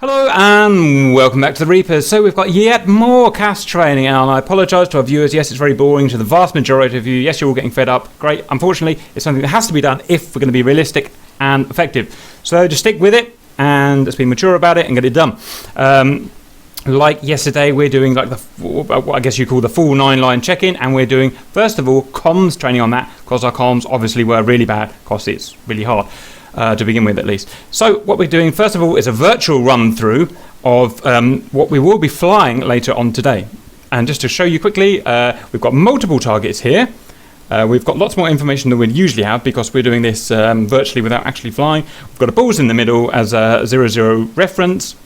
Hello and welcome back to the Reapers. So we've got yet more CAS training, and I apologise to our viewers. Yes, it's very boring to the vast majority of you. Yes, you're all getting fed up. Great. Unfortunately, it's something that has to be done if we're going to be realistic and effective. So just stick with it and let's be mature about it and get it done. Like yesterday, we're doing like what I guess you call the full 9-line check-in, and we're doing, first of all, comms training on that, because our comms obviously were really bad, because it's really hard. To begin with, at least. So what we're doing first of all is a virtual run through of what we will be flying later on today. And just to show you quickly, we've got multiple targets here. We've got lots more information than we'd usually have because we're doing this virtually without actually flying. We've got a balls in the middle as a 0-0 reference.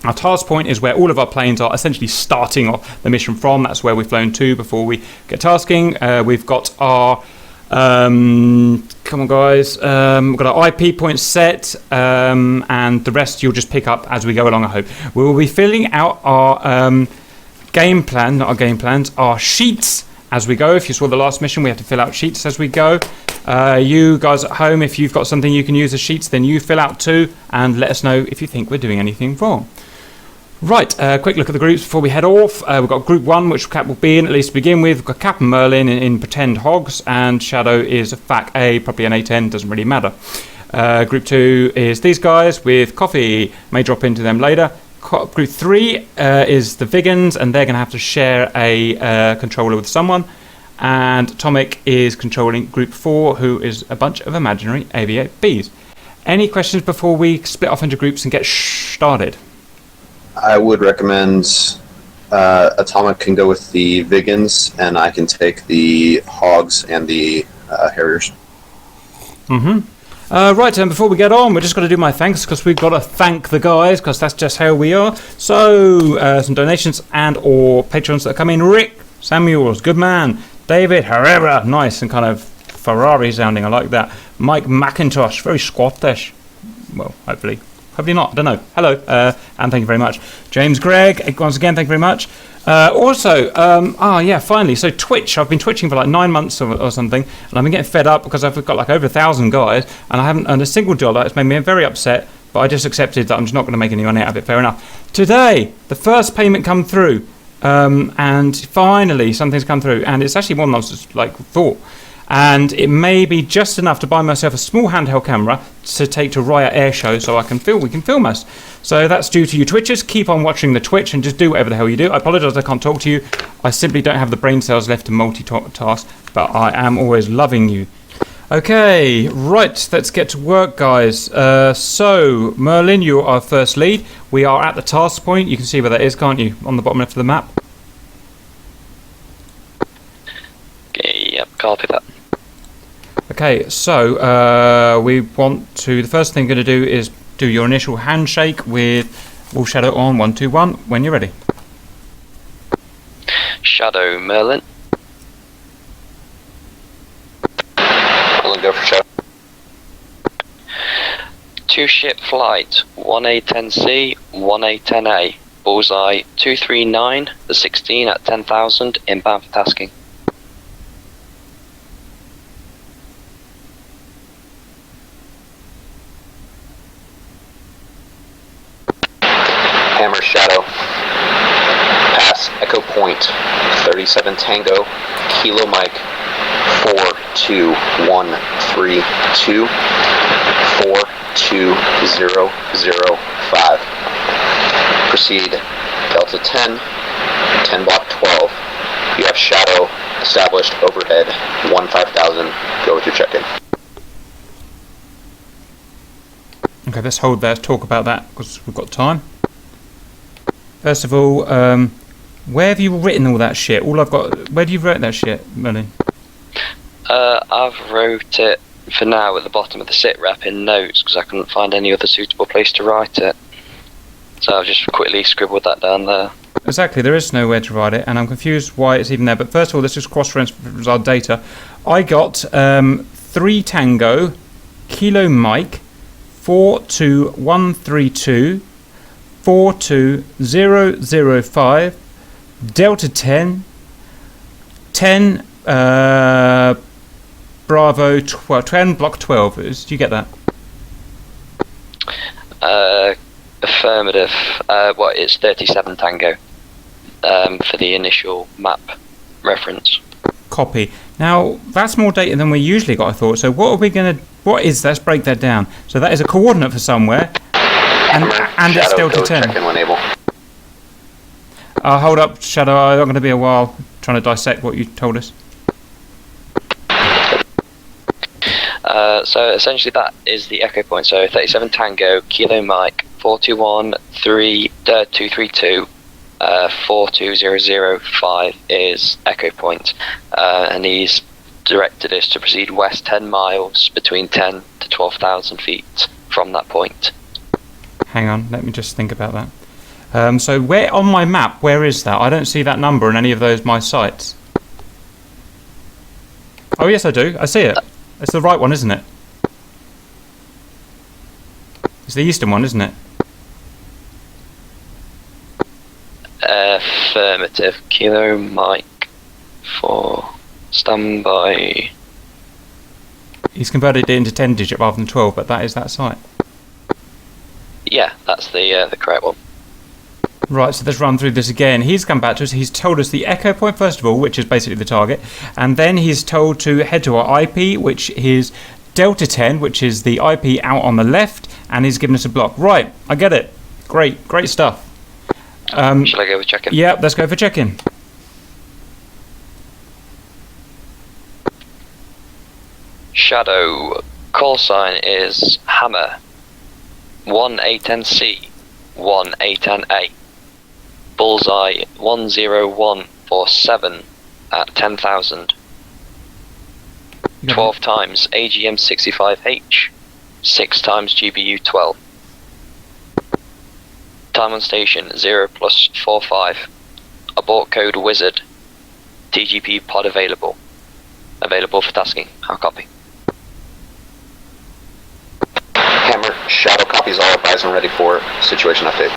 Our task point is where all of our planes are essentially starting off the mission from. That's where we've flown to before we get tasking. We've got our come on guys, we've got our IP point set, and the rest you'll just pick up as we go along, I hope. We will be filling out our game plan, not our game plans, our sheets as we go. If you saw the last mission, we have to fill out sheets as we go. You guys at home, if you've got something you can use as sheets, then you fill out too, and let us know if you think we're doing anything wrong. Right, quick look at the groups before we head off. We've got Group 1, which Cap will be in, at least to begin with. We've got Cap and Merlin in Pretend Hogs, and Shadow is a FAC A, probably an A10, doesn't really matter. Group 2 is these guys with Coffee, may drop into them later. Group 3 is the Vegans, and they're going to have to share a controller with someone. And Atomic is controlling Group 4, who is a bunch of imaginary AV-8Bs. Any questions before we split off into groups and get started? I would recommend Atomic can go with the Vegans, and I can take the Hogs and the Harriers. Right, and before we get on, we're just going to do my thanks, because we've got to thank the guys, because that's just how we are. So, some donations and or patrons that come in. Rick Samuels, good man. David Herrera, nice and kind of Ferrari sounding, I like that. Mike McIntosh, very Scottish. Well, hopefully not, I don't know. Hello, and thank you very much. James Gregg, once again, thank you very much. Finally, so Twitch, I've been twitching for like 9 months or something, and I've been getting fed up because I've got like over 1,000 guys, and I haven't earned a single dollar. It's made me very upset, but I just accepted that I'm just not going to make any money out of it, fair enough. Today, the first payment come through, and finally something's come through, and it's actually one I was just like thought. And it may be just enough to buy myself a small handheld camera to take to Riot Air Show so we can film us. So that's due to you Twitchers. Keep on watching the Twitch and just do whatever the hell you do. I apologise I can't talk to you. I simply don't have the brain cells left to multitask, but I am always loving you. Okay, right, let's get to work, guys. So, Merlin, you're our first lead. We are at the task point. You can see where that is, can't you? On the bottom left of the map. Okay, yep, copy that. Okay, so we want to, the first thing we're going to do is do your initial handshake with Wolf Shadow on 121 when you're ready. Shadow Merlin. I'll go for Shadow. 2-ship flight, 1A10C, 1A10A. Bullseye 239, the 16 at 10,000, inbound for tasking. Hammer Shadow. Pass Echo Point. 37 Tango. Kilo Mike. 42132. 42005. Proceed Delta 10. 10 block 12. You have Shadow established overhead 15,000. Go with your check-in. Okay, let's hold there, talk about that because we've got time. First of all, where have you written all that shit? Where have you written that shit, Merlin? I've wrote it for now at the bottom of the sit rep in notes because I couldn't find any other suitable place to write it. So I've just quickly scribbled that down there. Exactly, there is nowhere to write it, and I'm confused why it's even there. But first of all, let's just cross-reference our data. I got 3 Tango, Kilo Mike, 42132, 42005, Delta 10, 10 Bravo 12, 10 block 12. Do you get that? Affirmative. It's 37 Tango for the initial map reference. Copy. Now, that's more data than we usually got, I thought. So what are we going to... What is... Let's break that down. So that is a coordinate for somewhere. And it's Delta 10. Check in when able. Hold up, Shadow. I'm going to be a while trying to dissect what you told us. So essentially that is the echo point. So 37 Tango, Kilo Mike, 421-232, 42005 is echo point. And he's directed us to proceed west 10 miles between 10 to 12,000 feet from that point. Hang on, let me just think about that. So where on my map, where is that? I don't see that number in any of those my sites. Oh yes, I do. I see it. It's the right one, isn't it? It's the eastern one, isn't it? Affirmative. Kilo Mike for standby. He's converted it into 10 digit rather than 12, but that is that site. Yeah, that's the correct one. Right, so let's run through this again. He's come back to us. He's told us the echo point first of all, which is basically the target, and then he's told to head to our IP, which is Delta 10, which is the IP out on the left, and he's given us a block. Right, I get it. Great stuff. Shall I go with check-in? Yeah, let's go for check-in. Shadow. Call sign is Hammer. 1A10C. 1A10A. Bullseye 10147 at 10,000. 12 times AGM 65H. 6 times GBU 12. Time on station 0+45. Abort code wizard. TGP pod available. Available for tasking. I'll copy. Hammer, Shadow copies all, advise and ready for situation update.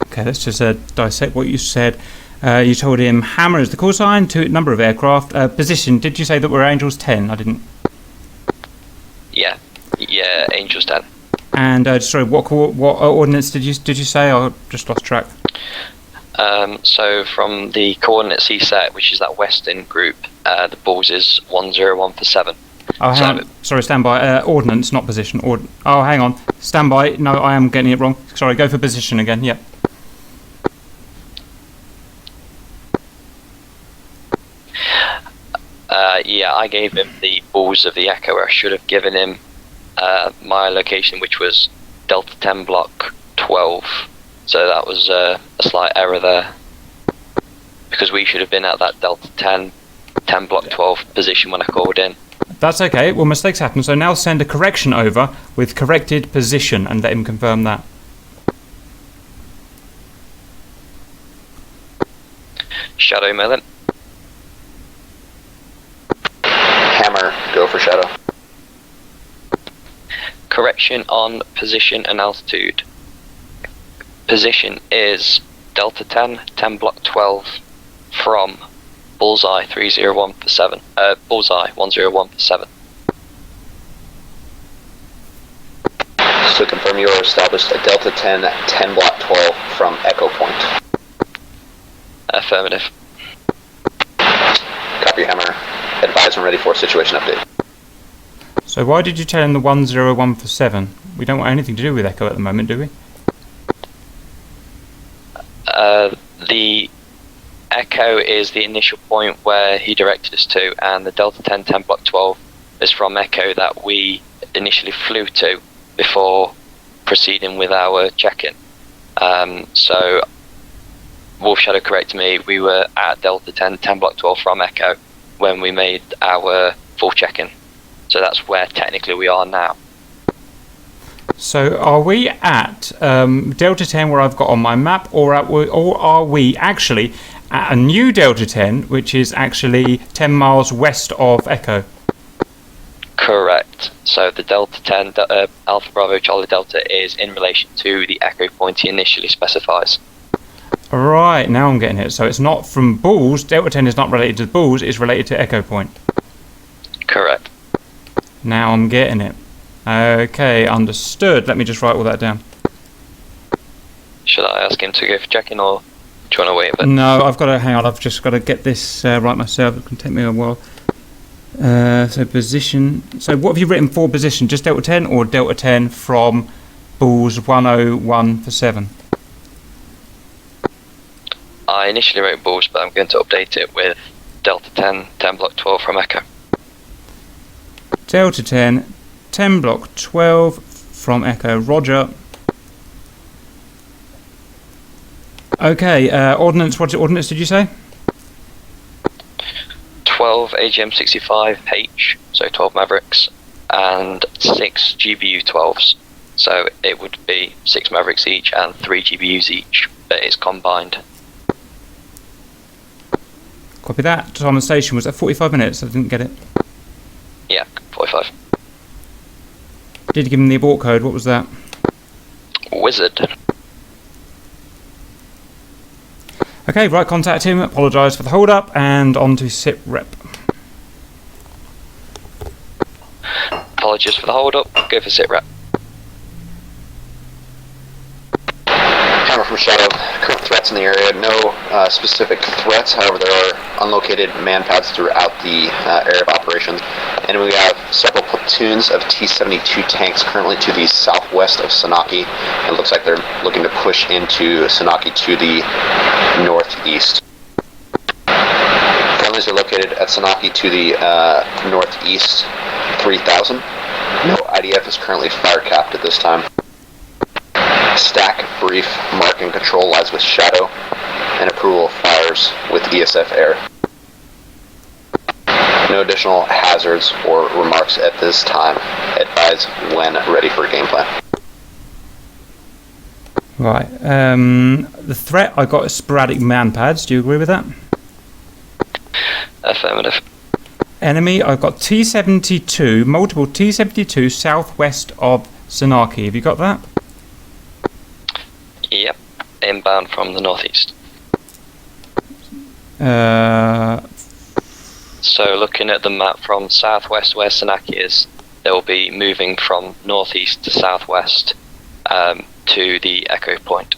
Okay, let's just dissect what you said. You told him Hammer is the call sign, to number of aircraft, position. Did you say that we're Angels 10? I didn't. Yeah, Angels 10. And sorry, what ordnance did you say? I just lost track. So from the coordinates he set, which is that western group, the balls is 101 for 7. Oh, hang on. Sorry, stand by. Ordnance, not position. Oh, hang on. Stand by. No, I am getting it wrong. Sorry, go for position again. Yeah. Yeah, I gave him the balls of the Echo. I should have given him my location, which was Delta 10 Block 12. So that was a slight error there. Because we should have been at that Delta 10 Block 12 position when I called in. That's okay. Well, mistakes happen. So now send a correction over with corrected position and let him confirm that. Shadow Merlin. Hammer, go for Shadow. Correction on position and altitude. Position is Delta 10 Block 12 from Bullseye 301 for 7. Bullseye 101 for 7. So confirm you are established at Delta 10 Block 12 from Echo Point. Affirmative. Copy, Hammer. Advise and ready for situation update. So why did you tell him the 101 for 7? We don't want anything to do with Echo at the moment, do we? The Echo is the initial point where he directed us to, and the Delta 10 Block 12 is from Echo that we initially flew to before proceeding with our check-in. So Wolf Shadow corrected me, we were at Delta 10 Block 12 from Echo when we made our full check-in. So that's where technically we are now. So are we at Delta 10 where I've got on my map, or are we actually at a new Delta 10 which is actually 10 miles west of Echo? Correct. So the Delta 10 Alpha Bravo Charlie Delta is in relation to the Echo point he initially specifies. Right, now I'm getting it. So it's not from Bulls. Delta 10 is not related to Bulls, it's related to Echo Point. Correct. Now I'm getting it. Okay, understood. Let me just write all that down. Should I ask him to go for checking, or do you want to wait a bit? No, I've got to hang on. I've just got to get this right myself. It can take me a while. So position. So what have you written for position? Just Delta 10 or Delta 10 from balls 101 for 7? I initially wrote balls, but I'm going to update it with Delta 10, 10 block 12 from Echo. Delta 10, 10 block 12 from Echo. Roger. Okay, ordnance. What ordnance did you say? 12 AGM 65H, so 12 Mavericks, and 6 GBU 12s. So it would be 6 Mavericks each and 3 GBUs each, but it's combined. Copy that. Time on station was at 45 minutes. I didn't get it. Yeah, 45. Did you give him the abort code? What was that? Wizard. Okay, right, contact him, apologise for the hold up, and on to SIP rep. Apologies for the hold up, go for sit rep. Hammer from Shadow. Current threats in the area. No specific threats. However, there are unlocated man pads throughout the area of operations. And we have several platoons of T-72 tanks currently to the southwest of Sanaki. It looks like they're looking to push into Sanaki to the northeast. Friendlies are located at Sanaki to the northeast, 3,000. No IDF is currently fire capped at this time. Stack, brief, mark, and control lies with Shadow, and approval of fires with ESF Air. No additional hazards or remarks at this time. Advise when ready for game plan. Right, the threat I got is sporadic man pads. Do you agree with that? Affirmative. Enemy, I've got T-72, multiple T-72 southwest of Sanaki. Have you got that? Yep, inbound from the northeast. So looking at the map from southwest where Sanaki is, they'll be moving from northeast to southwest to the Echo Point.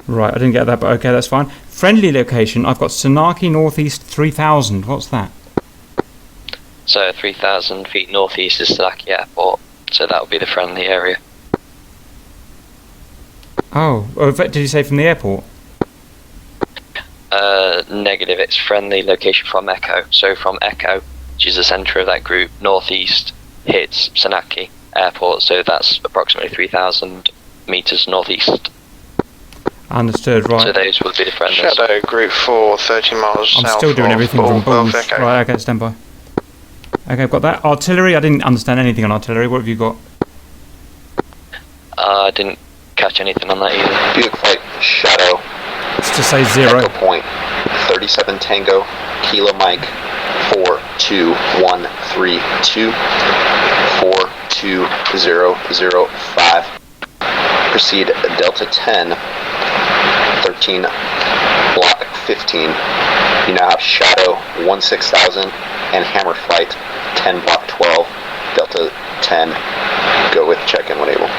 Right, I didn't get that, but okay, that's fine. Friendly location, I've got Sanaki northeast 3,000. What's that? So 3,000 feet northeast is Sanaki Airport, so that would be the friendly area. Oh, did you say from the airport? Negative, it's friendly location from Echo. So from Echo, which is the centre of that group, northeast hits Sanaki Airport, so that's approximately 3,000 metres northeast. Understood, right. So those will be the friendlies. Shadow Group 4, 30 miles I'm south still doing of everything from balls. Echo. Right, okay, stand by. Okay, I've got that. Artillery, I didn't understand anything on artillery. What have you got? I didn't catch anything on that either. Buick Flight Shadow. Let's just say 0. Echo Point. 37 Tango. Kilo Mike. 42132. 42005. Proceed Delta 10. 13 Block 15. You now have Shadow 16,000 and Hammer Flight 10 Block 12. Delta 10. Go with check-in when able.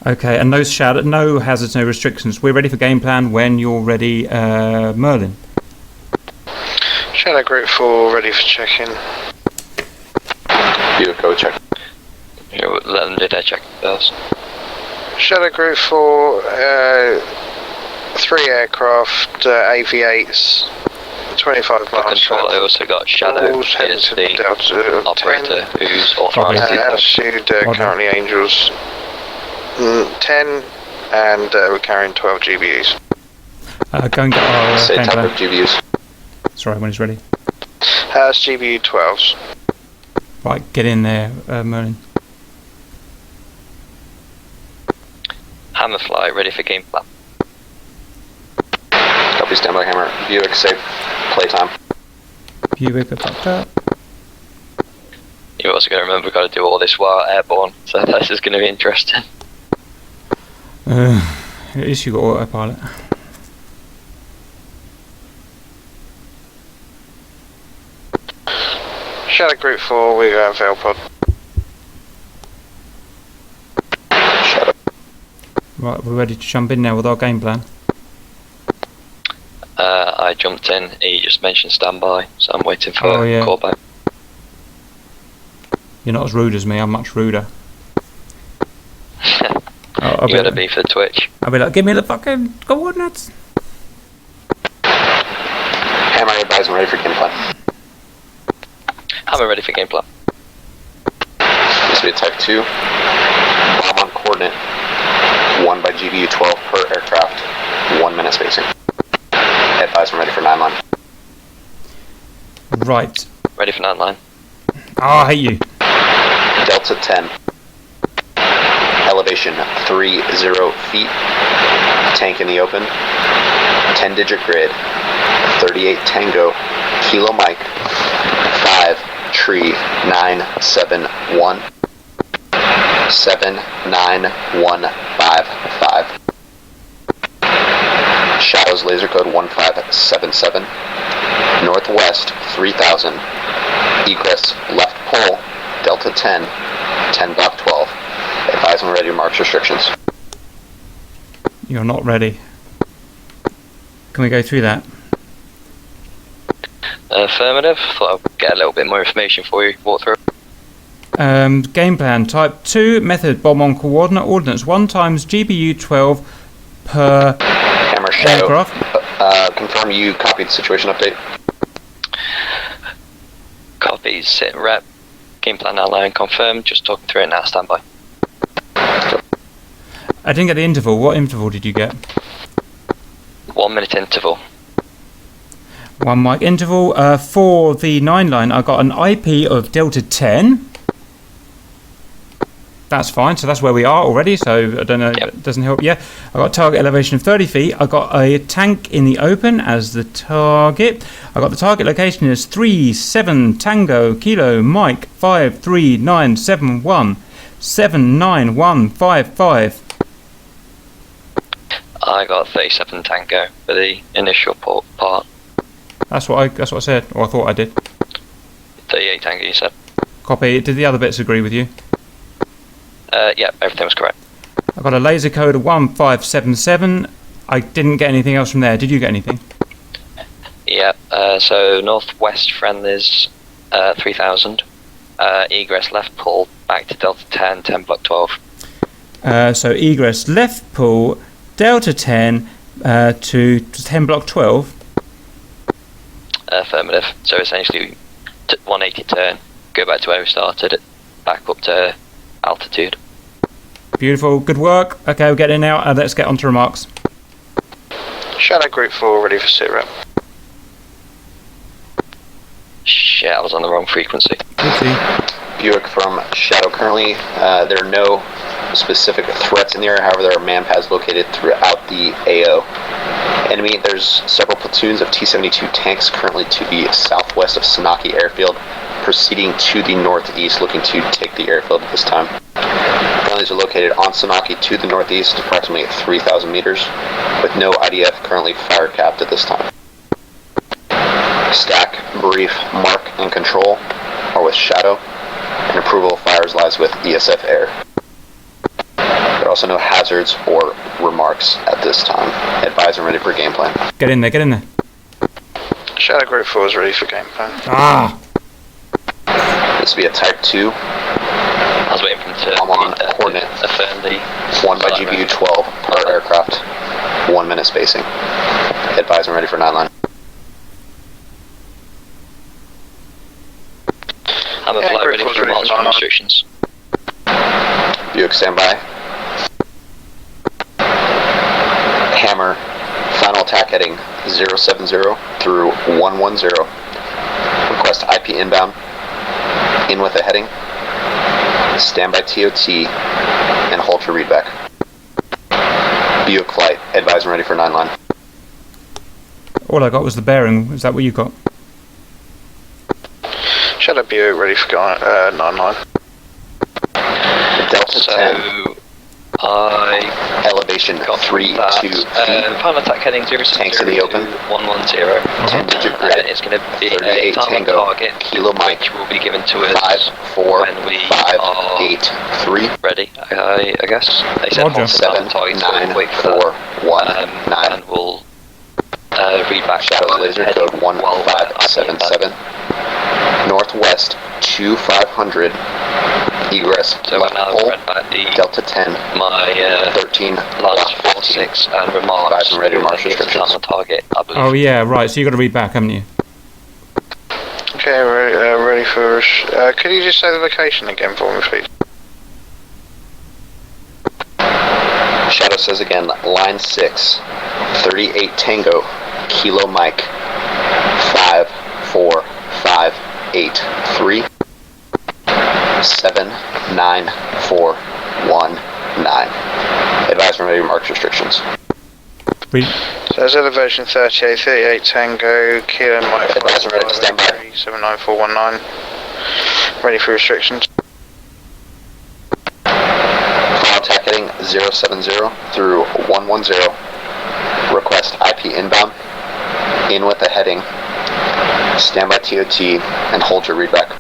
Okay, and no hazards, no restrictions. We're ready for game plan when you're ready, Merlin. Shadow Group 4, ready for check-in. Buick, go check. Let them do their check first. Shadow Group 4, 3 aircraft, AV-8s, 25 For miles control, I south. also got Shadow, Balls heading is to the Delta operator 10. who's authorised to Altitude Roger. currently Angels 10, and we're carrying 12 GBUs. Go and get our Say game type of plan. GBUs. Sorry, when he's ready. That's GBU 12s. Right, get in there, Merlin. Hammer Fly, ready for game plan. Copy, standby Hammer. Buick, safe playtime. Buick up up. You've also got to remember we've got to do all this while airborne, so this is going to be interesting. At least you got autopilot. Shadow Group 4, we have Velpod. Shadow. Right, we're ready to jump in now with our game plan. I jumped in. He just mentioned standby, so I'm waiting for Oh, a call back. You're not as rude as me, I'm much ruder. I'll You gotta be for the Twitch. I'll be like, give me the fucking coordinates. Hammer, advise, and ready for game plan. I'm ready for game plan. This will be a Type 2. Bomb on coordinate. 1 by GBU 12 per aircraft. 1 minute spacing. Advise, and ready for 9 line. Right. Ready for 9 line. Oh, I hate you. Delta 10. Elevation 30 feet. Tank in the open. 10-digit grid. 38 Tango. Kilo Mike. 5 Tree 971. 79155. Shadows laser code 1577. Northwest 3000. Egress left pole. Delta 10. 10 block 12. Advise when ready to march restrictions. You're not ready. Can we go through that? Affirmative. Thought I'd get a little bit more information for you. Walk through. Game plan. Type 2. Method. Bomb on coordinate. Ordnance 1 times GBU 12 per Hammer Shadow. aircraft. Confirm you copied the situation update. Copies. Sit rep. Game plan outline confirmed. Just talking through it now. Standby. I didn't get the interval. What interval did you get? 1 minute interval. 1 mic interval. For the 9 line, I got an IP of Delta 10. That's fine, so that's where we are already, so I don't know, Yep. It doesn't help. Yeah, I got target elevation of 30 feet. I got a tank in the open as the target. I got the target location as 37 Tango Kilo Mike 53971 79155. I got 37 Tango for the initial part. That's what I said, or I thought I did. 38 Tango, you said. Copy. Did the other bits agree with you? Yeah, everything was correct. I got a laser code of 1577. I didn't get anything else from there. Did you get anything? Yeah, so northwest friendlies 3000. Egress left pull back to Delta 10, 10 block 12. So egress left pull, Delta 10 to 10 block 12. Affirmative. So essentially 180 turn, go back to where we started, back up to altitude. Beautiful, good work. Okay, we'll get in now. Let's get on to remarks. Shadow Group 4 ready for sit rep. Shit, I was on the wrong frequency. Oopsie. Buick from Shadow currently. There are no specific threats in the area, however, there are man pads located throughout the AO. Enemy, there's several platoons of T-72 tanks currently to the southwest of Sanaki Airfield, proceeding to the northeast, looking to take the airfield at this time. Friendlies are located on Sanaki to the northeast, approximately 3,000 meters, with no IDF currently fire capped at this time. Stack, brief, mark, and control are with Shadow, and approval of fires lies with ESF Air. There are also no hazards or remarks at this time. Advise and ready for game plan. Get in there, get in there. Shadow Group 4 is ready for game plan. Ah! This will be a Type 2. I was waiting for him to I'm on coordinate. affirm the 1 by GBU 12 per aircraft. 1 minute spacing. Advise and ready for 9 line. I'm a Yeah, flight group ready four's for ready launch for nine. instructions. Buick standby. Hammer. Final attack heading 070 through 110. Request IP inbound. In with a heading. Standby TOT. And hold for readback. Buick flight. Advise and ready for 9 line. All I got was the bearing. Is that what you got? Shadow Buick ready for 9 line. Delta 10. So Elevation 3 2 feet. Final attack heading 0 Tanks in the open. 110. 10-digit grid. It's going to be a 38 time Tango. target, Kilo Mike. which will be given to us 5 4 when we 5 are 8 3 ready. I guess they said Roger. hold the time 7 target, so 9 we'll wait for 4 that. 1 9. And we'll read back Shadow laser heading code while 1577. Northwest 2500. Egress So left now I've pole. read back the Delta 10 my 13 last left 15. 4-6 and remarks. Five and ready to march Then give the restrictions. time on target, I believe. Oh yeah, right. So you got to read back, haven't you? Okay, ready for... could you just say the location again for me, please? Shadow says again, line 6, 38 Tango, Kilo Mike, 5 4 5 8 3 7 9 4 1 9. Advise from ready to march restrictions. Read. So there's elevation 38 Tango, Kilo Mike, Advise ready to stand by. 79419. Ready for restrictions. Contact heading 070 through 110. Request IP inbound. In with the heading. Stand by TOT and hold your readback.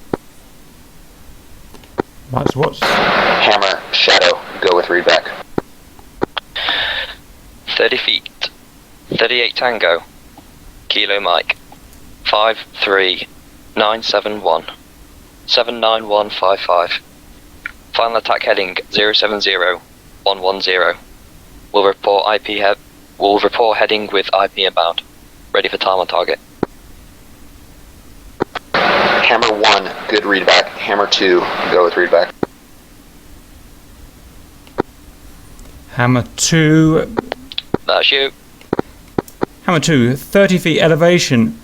Right, so what's... Hammer, Shadow, go with readback. 30 feet. 38 Tango. Kilo Mike. 53971. 79155. Final attack heading 070110. Will report heading with IP inbound. Ready for time on target. Hammer 1, good readback. Hammer 2, go with readback. Hammer 2... That's you. Hammer 2, 30 feet elevation.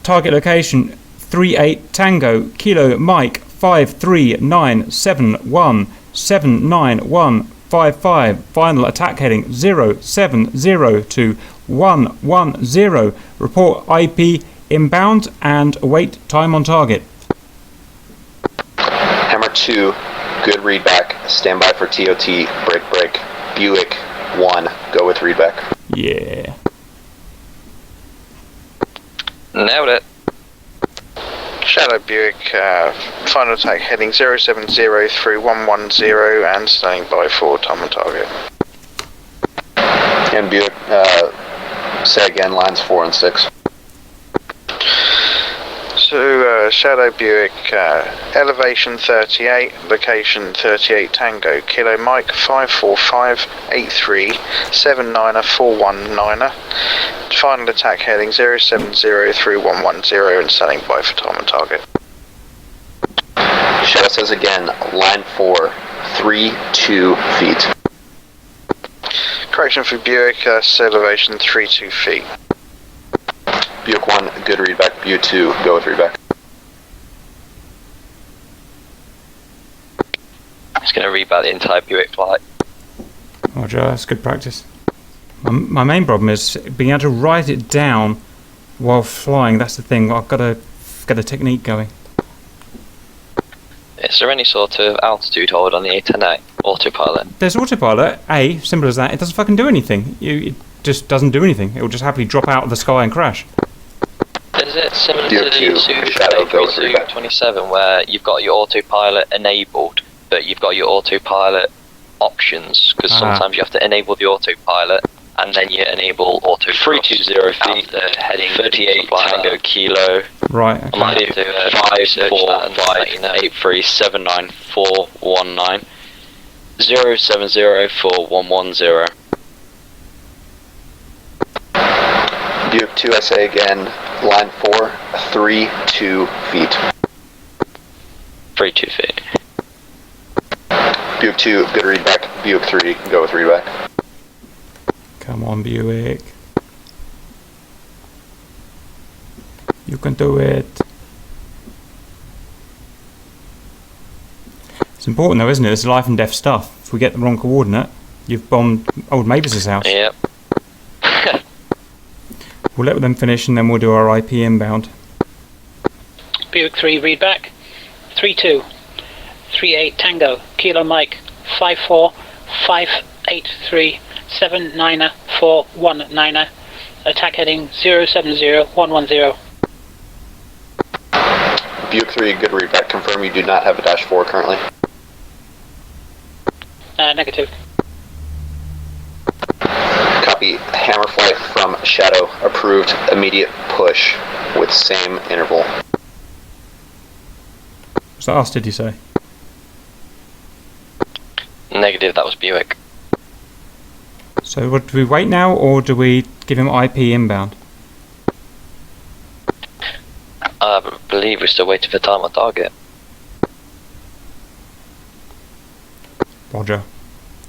Target location 38 Tango, Kilo Mike, 53971 79155. Final attack heading 070 to 110. Report IP inbound and await time on target. Hammer 2, good readback. Stand by for TOT, break. Buick 1, go with readback. Yeah. Nailed it. Shadow Buick, final attack heading 070 through 110 and standing by for time on target. And Buick, say again, lines 4 and 6. So, Shadow Buick, elevation 38, location 38 Tango, Kilo Mike, 54583 79419. Final attack heading 070 through 110 and standing by for time and target. Shadow says again, line 4, 32 feet. Correction for Buick, elevation 32 feet. Buick 1, good readback. Buick 2, go with readback. It's going to read back the entire Buick flight. Roger, that's good practice. My main problem is being able to write it down while flying. That's the thing. I've got to get a technique going. Is there any sort of altitude hold on the A10A autopilot? There's autopilot. Simple as that. It doesn't fucking do anything. It just doesn't do anything. It will just happily drop out of the sky and crash. Is it similar Buick to 2, the Subaru Shadow, go with readback. 27 where you've got your autopilot enabled, but you've got your autopilot options? Because sometimes you have to enable the autopilot and then you enable auto 320 feet, heading 38 Tango Kilo, Right. I might Okay. have to 54583799419 0704110. Buick 2, I say again, line 4, 32 feet. 32 feet. Buick 2, good readback. Buick 3, go with readback. Come on, Buick. You can do it. It's important though, isn't it? It's life and death stuff. If we get the wrong coordinate, you've bombed old Mavis's house. Yep. We'll let them finish and then we'll do our IP inbound. Buick 3, read back. 32. 38 Tango, Kilo Mike, 54 58379er419er. Attack heading 070110. Buick 3, good readback. Confirm you do not have a dash 4 currently. Negative. Copy. Hammer flight from Shadow. Approved. Immediate push with same interval. Was that us, did you say? Negative, that was Buick. So what, do we wait now, or do we give him IP inbound? I believe we're still waiting for time on target. Roger.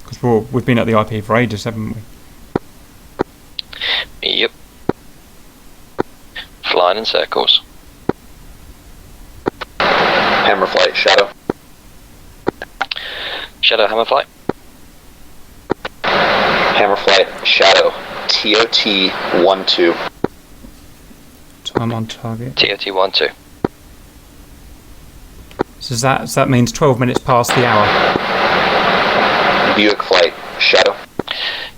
Because we've been at the IP for ages, haven't we? Yep. Flying in circles. Hammer flight. Shadow. Shadow hammer flight. Hammer flight. Shadow. TOT 12. Time on target. TOT 12. So that means 12 minutes past the hour. Buick flight. Shadow.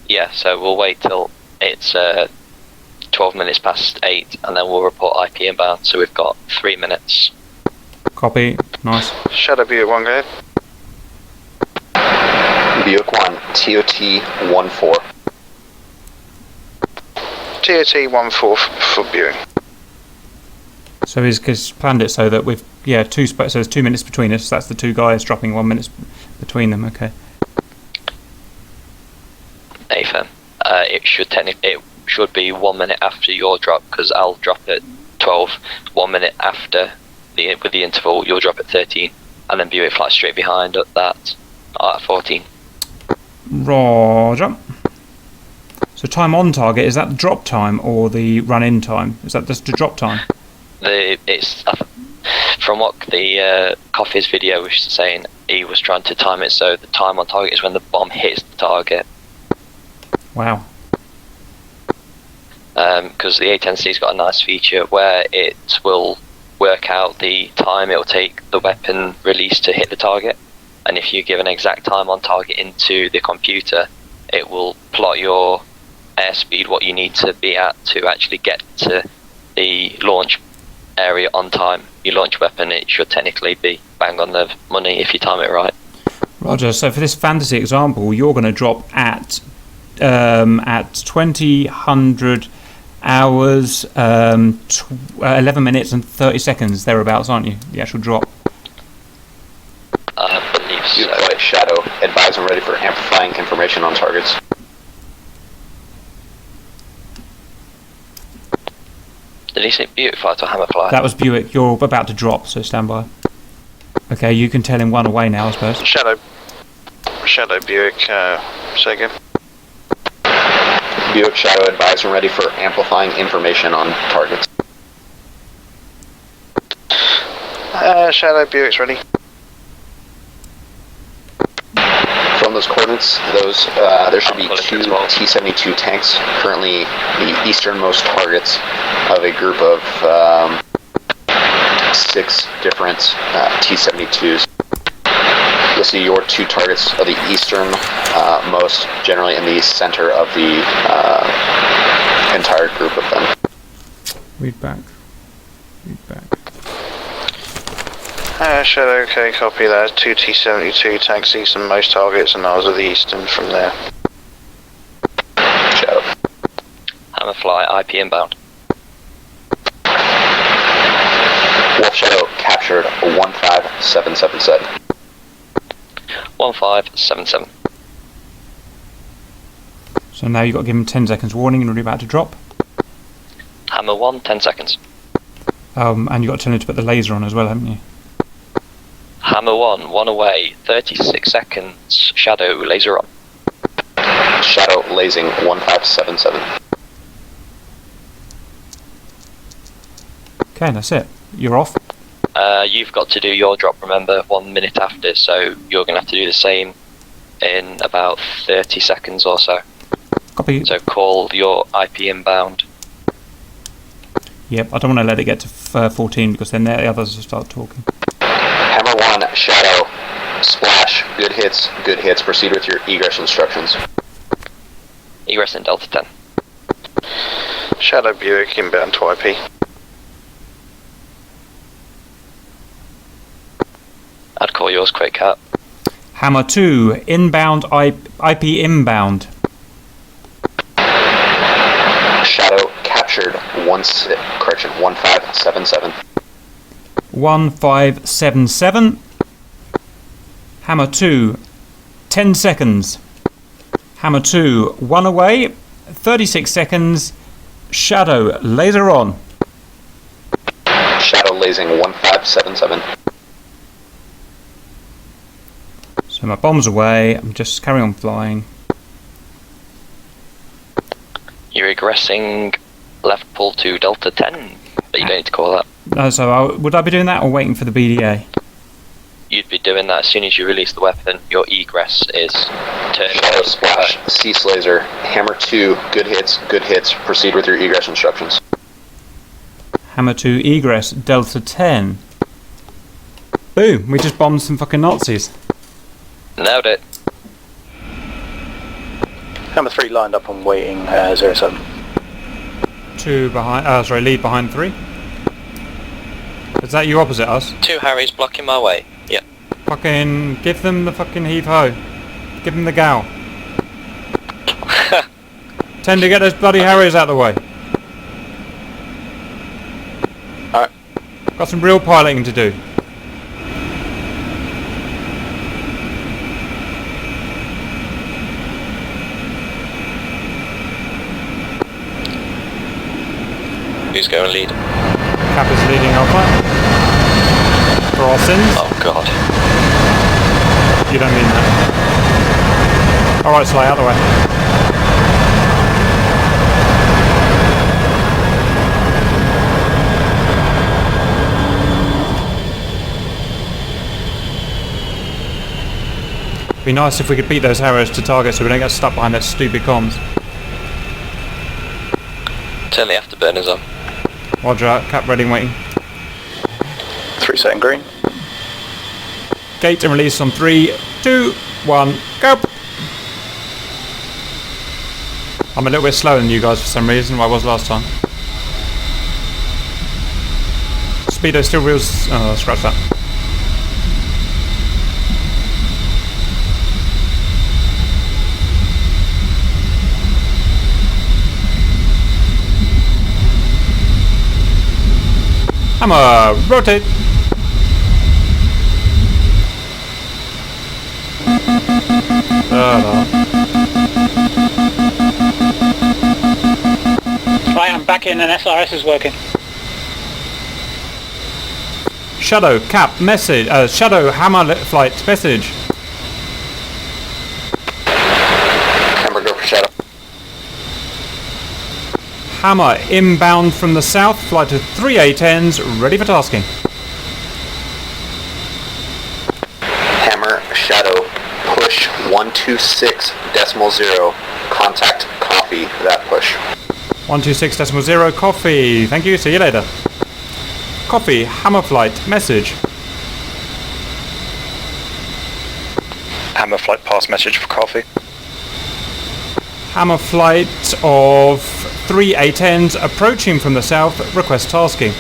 Yeah, so we'll wait till it's 12 minutes past 8 and then we'll report IP inbound, so we've got 3 minutes. Copy. Nice. Shadow Buick 1, go ahead. Buick 1. TOT 14. TOT 14 for Buick. So he's planned it so that we've so there's 2 minutes between us. That's the two guys dropping 1 minute between them. Okay. Nathan, it should be 1 minute after your drop, because I'll drop at 12. 1 minute after with the interval, you'll drop at 13, and then Buick flies straight behind at that at 14. Roger. So time on target, is that the drop time or the run in time? Is that just the drop time? It's from what the Coffee's video was saying, he was trying to time it so the time on target is when the bomb hits the target. Wow. Because the A10C's got a nice feature where it will work out the time it will take the weapon release to hit the target, and if you give an exact time on target into the computer, it will plot your airspeed, what you need to be at to actually get to the launch area on time. You launch weapon, it should technically be bang on the money if you time it right. Roger. So for this fantasy example, you're going to drop at 2000 hours, 11 minutes and 30 seconds thereabouts, aren't you? The actual drop. I believe so. Buick flight. Shadow. Advise I'm ready for amplifying information on targets. Did he say Buick flight or hammer flight? That was Buick. You're about to drop, so stand by. Okay, you can tell him one away now, I suppose. Shadow Buick, say again. Buick Shadow. Advise I'm ready for amplifying information on targets. Shadow Buick's ready. From those coordinates, there should be 2 T-72 tanks, currently the easternmost targets of a group of 6 different T-72s. You'll see your 2 targets are the eastern most, generally in the center of the entire group of them. Read back. Shadow, okay, copy that. 2 T-72 tanks easternmost targets, and ours are the eastern from there. Shadow. Hammer fly, IP inbound. Wolf Shadow captured 15777 set. 1577. So now you've got to give him 10 seconds warning and we're about to drop. Hammer 1, 10 seconds. And you've got to tell him to put the laser on as well, haven't you? Hammer 1, 1 away, 36 seconds. Shadow, laser on. Shadow lasing 1577. Okay, that's it. You're off. You've got to do your drop, remember, 1 minute after, so you're going to have to do the same in about 30 seconds or so. Copy. So call your IP inbound. Yep, I don't want to let it get to 14 because then the others will start talking. Hammer 1, Shadow. Splash. Good hits. Good hits. Proceed with your egress instructions. Egress in Delta 10. Shadow Buick inbound to IP. I'd call yours quick, Cap. Hammer 2, inbound, IP inbound. Shadow captured 1577. 1577. Hammer 2, 10 seconds. Hammer 2, 1 away, 36 seconds. Shadow, laser on. Shadow lasing 1577. So my bomb's away, I'm just carrying on flying. You're egressing left pull to Delta 10, but you don't need to call that. No, so would I be doing that or waiting for the BDA? You'd be doing that as soon as you release the weapon. Your egress is turning. Shadow splash. Cease laser. Hammer 2. Good hits. Good hits. Proceed with your egress instructions. Hammer 2 egress, Delta 10. Boom, we just bombed some fucking Nazis. Nailed it. Number 3 lined up and waiting, 07. 2 behind, lead behind 3. Is that you opposite us? 2 Harrys blocking my way. Yep. Fucking give them the fucking heave-ho. Give them the gal. Tend to get those bloody Harriers out of the way. Alright. Got some real piloting to do. Who's going lead? Cap is leading Alpha. For our sins. Oh god. You don't mean that. Alright, Sly, out of the way. Be nice if we could beat those Harriers to target so we don't get stuck behind that stupid comms. Turn the afterburners on. Roger, Cap ready and waiting. 3 setting green. Gate and release on 3, 2, 1, go! I'm a little bit slower than you guys for some reason, I was last time. Speedo still reels. Oh, scratch that. Hammer, rotate! Right, I'm back in and SRS is working. Shadow, Cap, message, Shadow, Hammer flight, message. Hammer, go for Shadow. Hammer, inbound from the south, flight of 3 A10s, ready for tasking. Hammer, Shadow, push 126.0. Contact, copy that push. 126.0, coffee. Thank you, see you later. Coffee, Hammer flight, message. Hammer flight pass message for coffee. Hammer flight of 3 A10s approaching from the south, request tasking.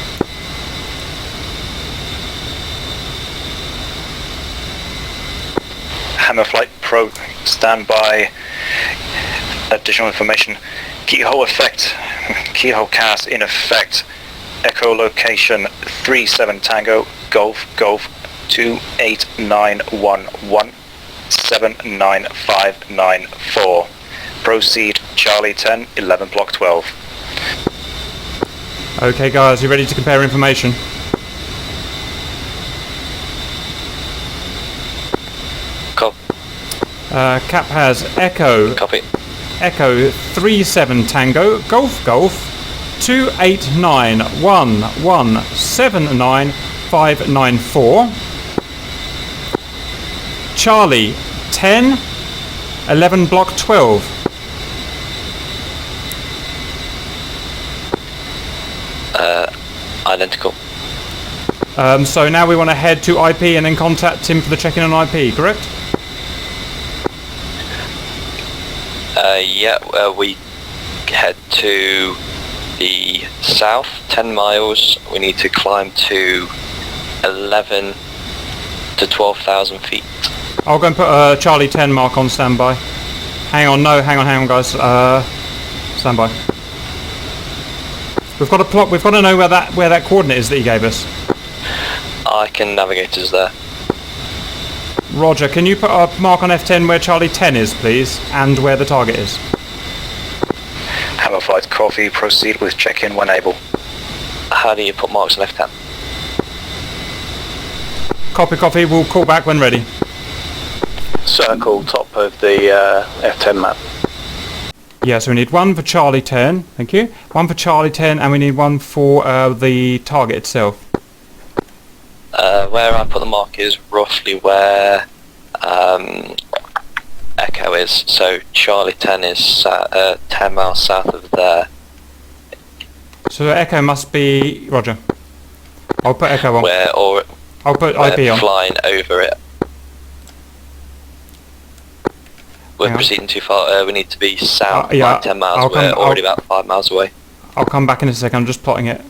Hammer flight pro standby. Additional information. Keyhole effect. Keyhole CAS in effect. Echo location 37 Tango Golf 28911 79594. Proceed Charlie 10 11 block 12. Okay guys, you ready to compare information? Cop. Cap has Echo Copy. 37 Tango Golf 28911 79594. Charlie 10 11 block 12. Identical. So now we want to head to IP and then contact him for the check-in on IP, correct? We head to the south, 10 miles. We need to climb to 11 to 12,000 feet. I'll go and put a Charlie 10 mark on standby. Hang on, guys. Standby. We've got to plot. We've got to know where that coordinate is that he gave us. I can navigate us there. Roger. Can you put a mark on F10 where Charlie 10 is, please, and where the target is? Hammer Flight Coffee, proceed with check-in when able. How do you put marks on F10? Copy. We'll call back when ready. Circle top of the F10 map. Yeah, so we need one for Charlie 10. Thank you. One for Charlie 10, and we need one for the target itself. Where I put the mark is roughly where Echo is. So Charlie 10 is 10 miles south of there. So Echo must be... Roger. I'll put Echo on. I'll put IP on. Flying over it. We're proceeding too far. We need to be south by 10 miles. We're already about 5 miles away. I'll come back in a second. I'm just plotting it.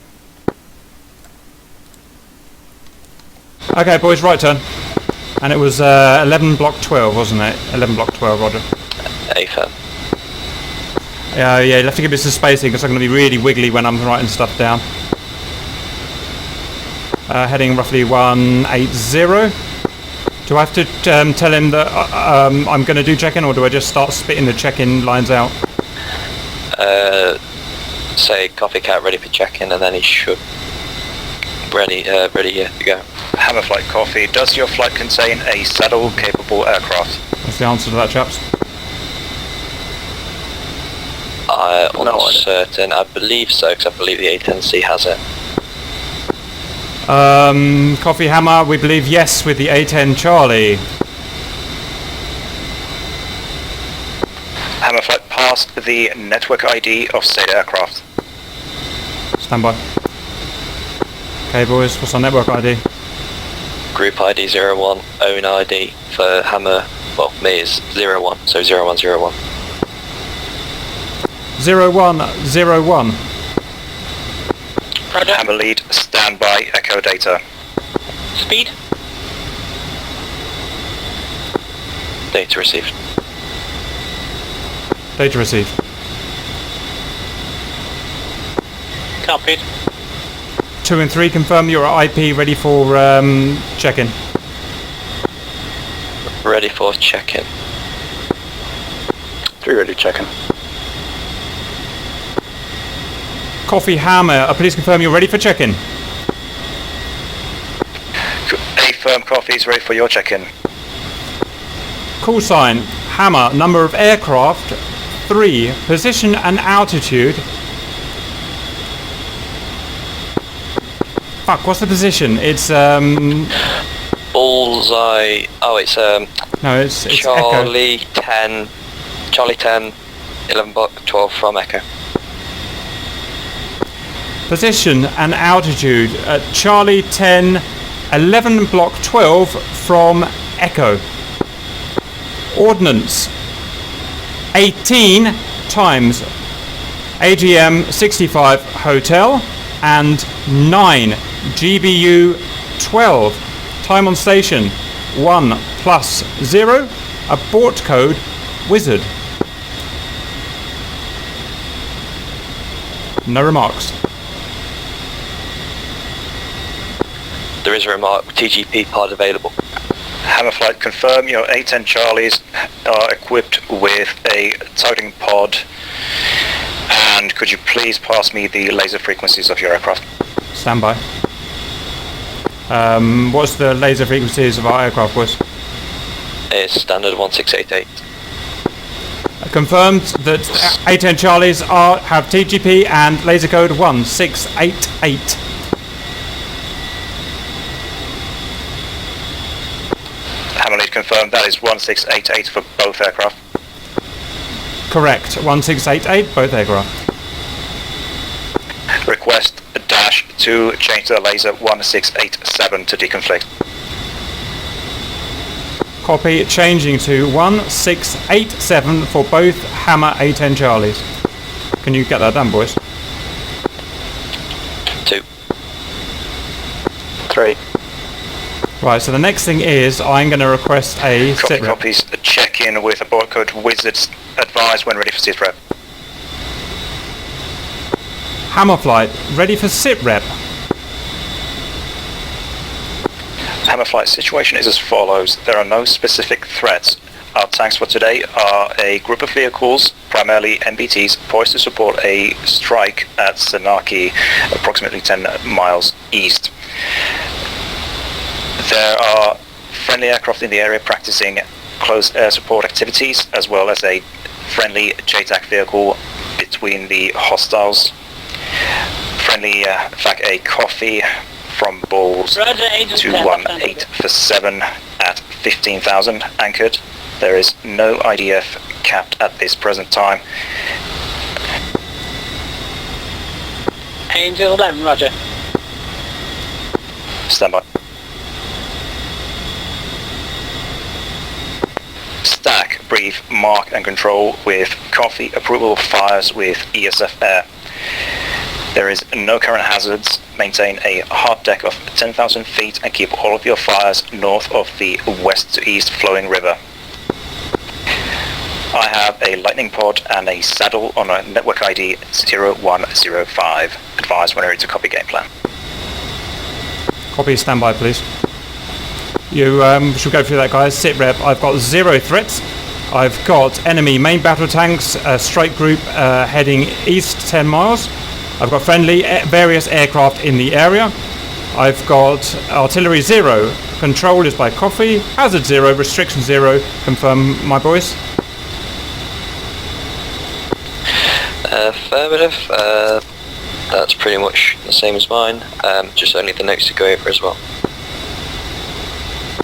Okay, boys, right turn. And it was 11 block 12, wasn't it? 11 block 12, Roger. A-firm. Yeah, you'll have to give me some spacing because I'm going to be really wiggly when I'm writing stuff down. Heading roughly 180. Do I have to tell him that I'm going to do check-in, or do I just start spitting the check-in lines out? Say Coffee Cat ready for check-in, and then he should ready to go. Hammer Flight Coffee, does your flight contain a saddle-capable aircraft? That's the answer to that, chaps. I'm not certain. I believe so, because I believe the A10C has it. Coffee Hammer, we believe yes with the A10 Charlie. Hammer Flight, pass the network ID of said aircraft. Stand by. Okay, boys, what's our network ID? Group ID 01, own ID for Hammer, well, me is 01, so 0101. 0101. Roger. Hammer Lead, stand by, echo data. Speed. Data received. Data received. Copied. 2 and 3, confirm your IP ready for check-in. Ready for check-in. 3 ready check-in. Coffee Hammer, please confirm you're ready for check-in. A firm coffee is ready for your check-in. Call sign, Hammer, number of aircraft, 3, position and altitude. Fuck, what's the position? It's Bullseye. Oh, it's no, it's Charlie Echo. 10. Charlie 10, 11 block 12 from Echo. Position and altitude at Charlie 10, 11 block 12 from Echo. Ordnance 18 times AGM 65 Hotel and 9 GBU 12. Time on station 1+0. Abort code Wizard. No remarks. There is a remark, TGP pod available. Hammer Flight, confirm your A10 Charlies are equipped with a towing pod, and could you please pass me the laser frequencies of your aircraft? Stand by. What's the laser frequencies of our aircraft, boys? It's standard 1688. Confirmed that A10 Charlies have TGP and laser code 1688. Hammer Lead, confirm that is 1688 for both aircraft. Correct, 1688, both aircraft. Request a dash to change to the laser 1687. 7 to deconflict. Copy, changing to 1687 for both Hammer A10 Charlies. Can you get that done, boys? 2. 3. Right, so the next thing is I'm going to request a Copy sit rep. copies. Check in with a board code Wizards. Advise when ready for sit rep. Hammer flight, ready for sit rep. Hammer flight situation is as follows. There are no specific threats. Our tanks for today are a group of vehicles, primarily MBTs, poised to support a strike at Sanaki, approximately 10 miles east. There are friendly aircraft in the area practicing close air support activities, as well as a friendly JTAC vehicle between the hostiles. Friendly FAC A coffee from Balls Roger, Agent 218 for 7 at 15,000 anchored. There is no IDF capped at this present time. Angel 11, roger. Stand by. Stack, brief, mark and control with coffee. Approval of fires with ESF air. There is no current hazards. Maintain a hard deck of 10,000 feet and keep all of your fires north of the west to east flowing river. I have a lightning pod and a saddle on a network ID 0105. Advise when ready to copy game plan. Copy, standby please. You should go through that, guys. Sit rep. I've got 0 threats. I've got enemy main battle tanks, strike group heading east 10 miles. I've got friendly various aircraft in the area. I've got artillery 0. Control is by coffee. Hazard 0. Restriction 0. Confirm, my boys. Affirmative. That's pretty much the same as mine. Just only the notes to go over as well.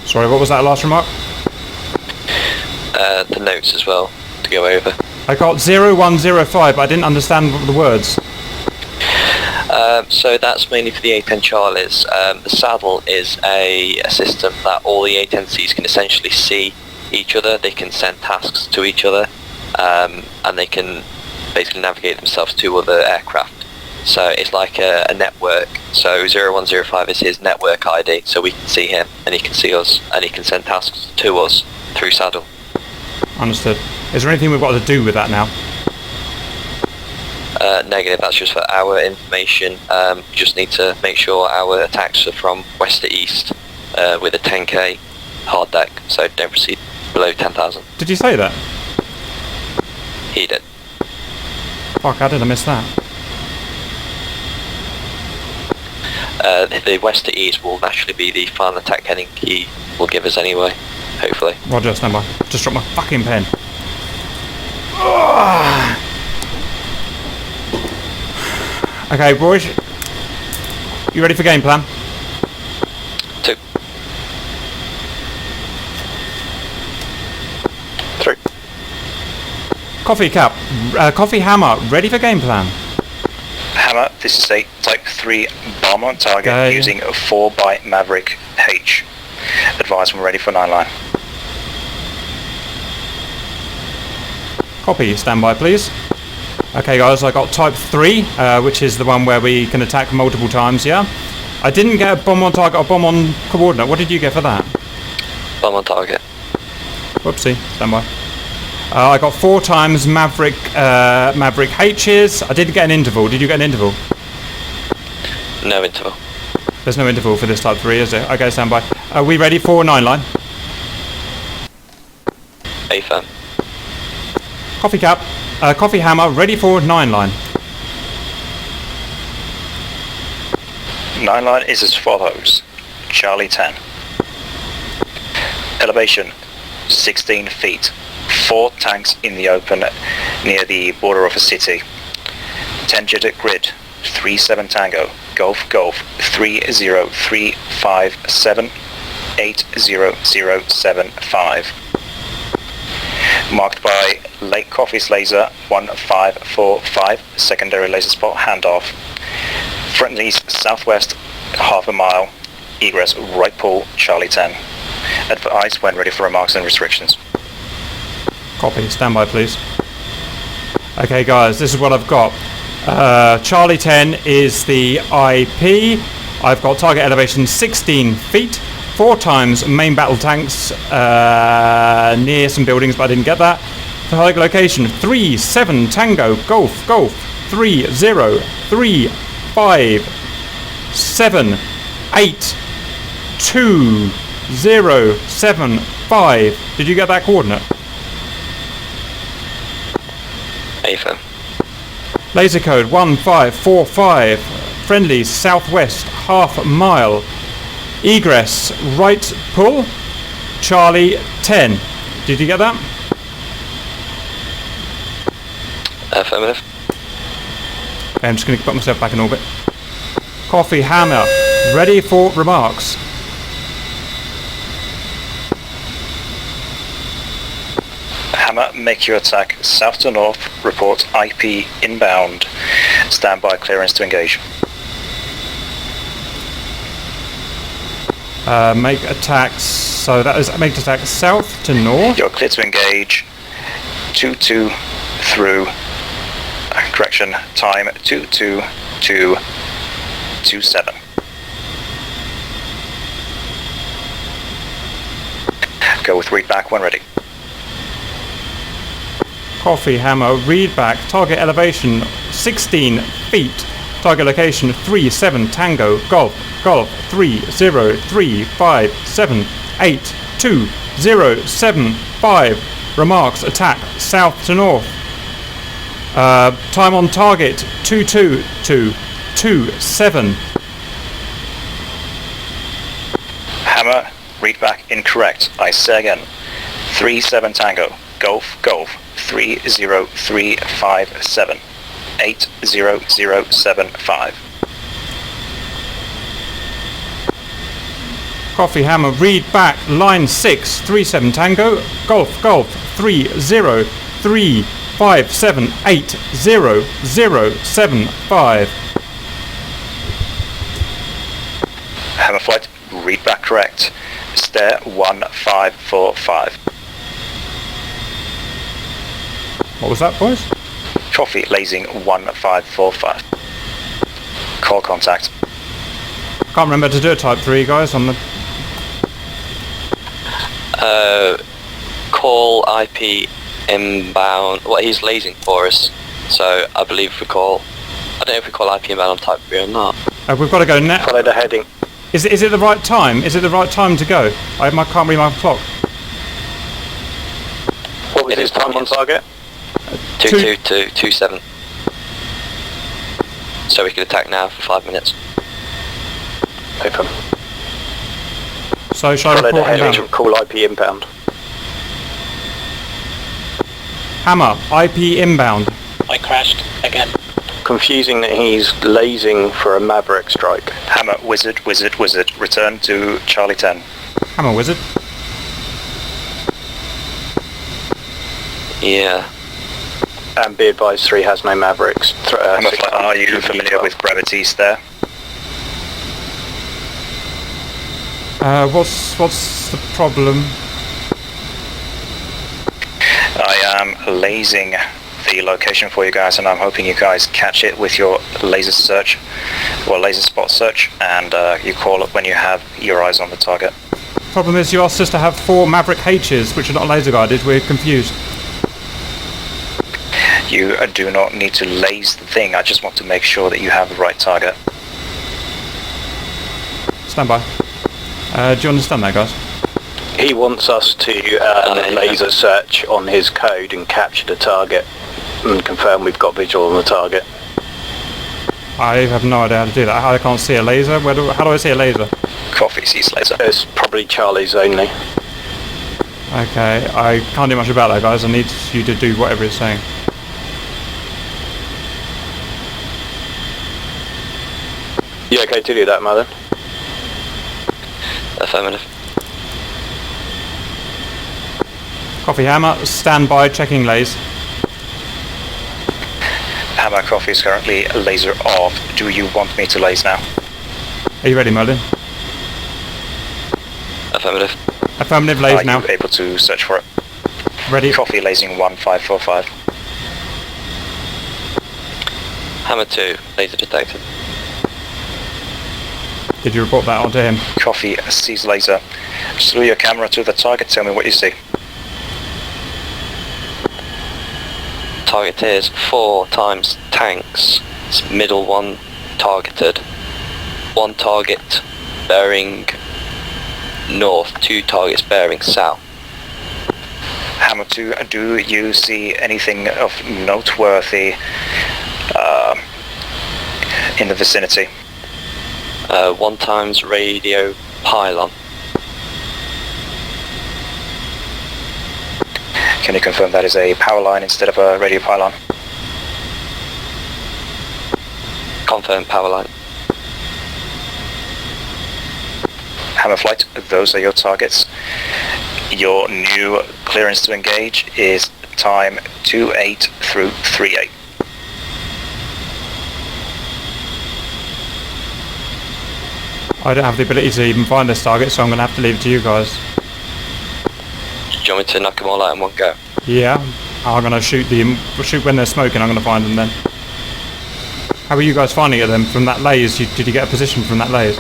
Sorry, what was that last remark? The notes as well to go over. I got 0105, but I didn't understand the words. So that's mainly for the A10 Charlies. The saddle is a system that all the A10Cs can essentially see each other. They can send tasks to each other, and they can basically navigate themselves to other aircraft. So it's like a network. So 0105 is his network ID, so we can see him and he can see us, and he can send tasks to us through saddle. Understood. Is there anything we've got to do with that now? Negative, that's just for our information. We just need to make sure our attacks are from west to east with a 10k hard deck, so don't proceed below 10,000. Did you say that? He did. Fuck, how did I miss that? The west to east will naturally be the final attack heading he will give us anyway, hopefully. Roger, stand by. Just dropped my fucking pen. Ugh. Okay, boys. You ready for game plan? 2. 3. Coffee cap. Coffee hammer. Ready for game plan? Hammer, this is a Type 3 bomber on target Okay. using a 4x Maverick H. Advise when ready for 9 line. Copy. Stand by, please. Okay, guys. I got Type 3, which is the one where we can attack multiple times. Yeah. I didn't get a bomb on target or bomb on coordinate. What did you get for that? Bomb on target. Whoopsie. Stand by. I got 4 times Maverick H's. I didn't get an interval. Did you get an interval? No interval. There's no interval for this Type 3, is there? Okay, stand by. Are we ready for 9 line? A firm. Coffee cap. Coffee hammer. Ready for 9 line. 9 line is as follows. Charlie 10. Elevation 16 feet. 4 tanks in the open near the border of a city. 10 JEDEC grid. 37 Tango. Golf Golf 30357 80075. Marked by Lake Coffee's laser 1545, secondary laser spot handoff. Friendlies southwest half a mile, egress right pull, Charlie 10. Advise when ready for remarks and restrictions. Copy. Stand by, please. Okay, guys, this is what I've got. Charlie 10 is the IP. I've got target elevation 16 feet. 4 times main battle tanks near some buildings, but I didn't get that. Target location 37 Tango Golf Golf 3035782075. Did you get that coordinate? Affirm. Laser code 1545. Friendly southwest half mile. Egress right pull. Charlie 10. Did you get that? Affirmative. Okay, I'm just going to put myself back in orbit. Coffee Hammer. Ready for remarks. Hammer, make your attack south to north. Report IP inbound. Stand by clearance to engage. Make attacks. So that is make attack south to north. You're clear to engage. 22 through. Correction. Time 22227. Go with read back when ready. Coffee Hammer. Read back. Target elevation 16 feet. Target location 37 Tango Golf Golf 3035782075. Remarks attack south to north. Time on target 22227. Hammer, read back incorrect. I say again. 37 Tango Golf Golf 30357 80075. Coffee Hammer, read back, line 6, 37 Tango, Golf, Golf, 30357800075. Hammer flight, read back correct. Stair 1545. What was that, boys? Coffee lasing 1545. Call contact. Can't remember to do a type 3, guys, on the... Call IP inbound. Well, he's lasing for us, so I believe we call. I don't know if we call IP inbound on type 3 or not. we've got to go now. Follow the heading. Is it the right time? Is it the right time to go? I can't read my clock. What was It his is time on target? 22227. So we can attack now for 5 minutes. Open. So shall I Follow the report heading inbound? to call IP inbound. Hammer, IP inbound. I crashed again. Confusing that he's lasing for a Maverick strike. Hammer, wizard, wizard, wizard. Return to Charlie 10. Hammer Wizard. Yeah. And be advised 3 has no Mavericks. Hammer flight, are you familiar with gravities there? What's the problem? I am lasing the location for you guys, and I'm hoping you guys catch it with your laser search, or laser spot search, and you call it when you have your eyes on the target. Problem is you asked us to have 4 Maverick H's, which are not laser guided. We're confused. You do not need to laze the thing, I just want to make sure that you have the right target. Stand by. Do you understand that, guys? He wants us to laser search on his code and capture the target and confirm we've got visual on the target. I have no idea how to do that. I can't see a laser. How do I see a laser? Coffee sees laser. It's probably Charlie's only. Okay, I can't do much about that, guys. I need you to do whatever it's saying. You okay to do that, Marlon? Affirmative. Coffee Hammer, stand by, checking lays. Hammer Coffee is currently laser off. Do you want me to laze now? Are you ready, Merlin? Affirmative. Affirmative, Are lays now. you able to search for it? Ready. Coffee lasing 1545. Hammer 2, laser detected. Did you report that onto him? Coffee sees laser. Slew your camera to the target, tell me what you see. Target is 4 times tanks. It's middle one targeted. 1 target bearing north, 2 targets bearing south. Hammer 2, do you see anything of noteworthy in the vicinity? 1 times radio pylon. Can you confirm that is a power line instead of a radio pylon? Confirm power line. Hammer Flight, those are your targets. Your new clearance to engage is time 28 through 38. I don't have the ability to even find this target, so I'm going to have to leave it to you guys. Do you want me to knock them all out in one go? Yeah, I'm going to shoot when they're smoking. I'm going to find them then. How are you guys finding it then from that laze? Did you get a position from that laze?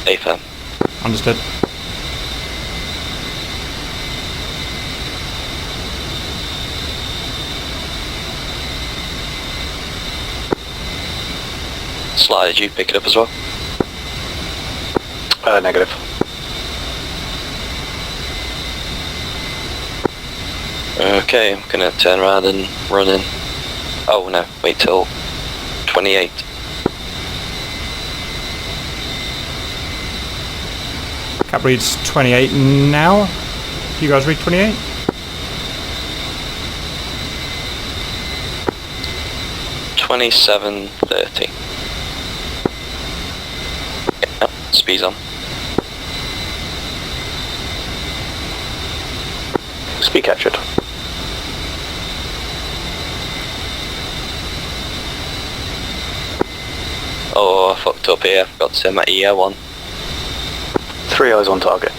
Affirm. Understood. Sly, did you pick it up as well? Negative. Okay, I'm gonna turn around and run in. Oh no, wait till 28. Cap reads 28 now. Do you guys read 28? $27.30. Yep, speed's on. Speed captured. Oh, I fucked up here. I forgot to turn my EO on. 3 eyes on target.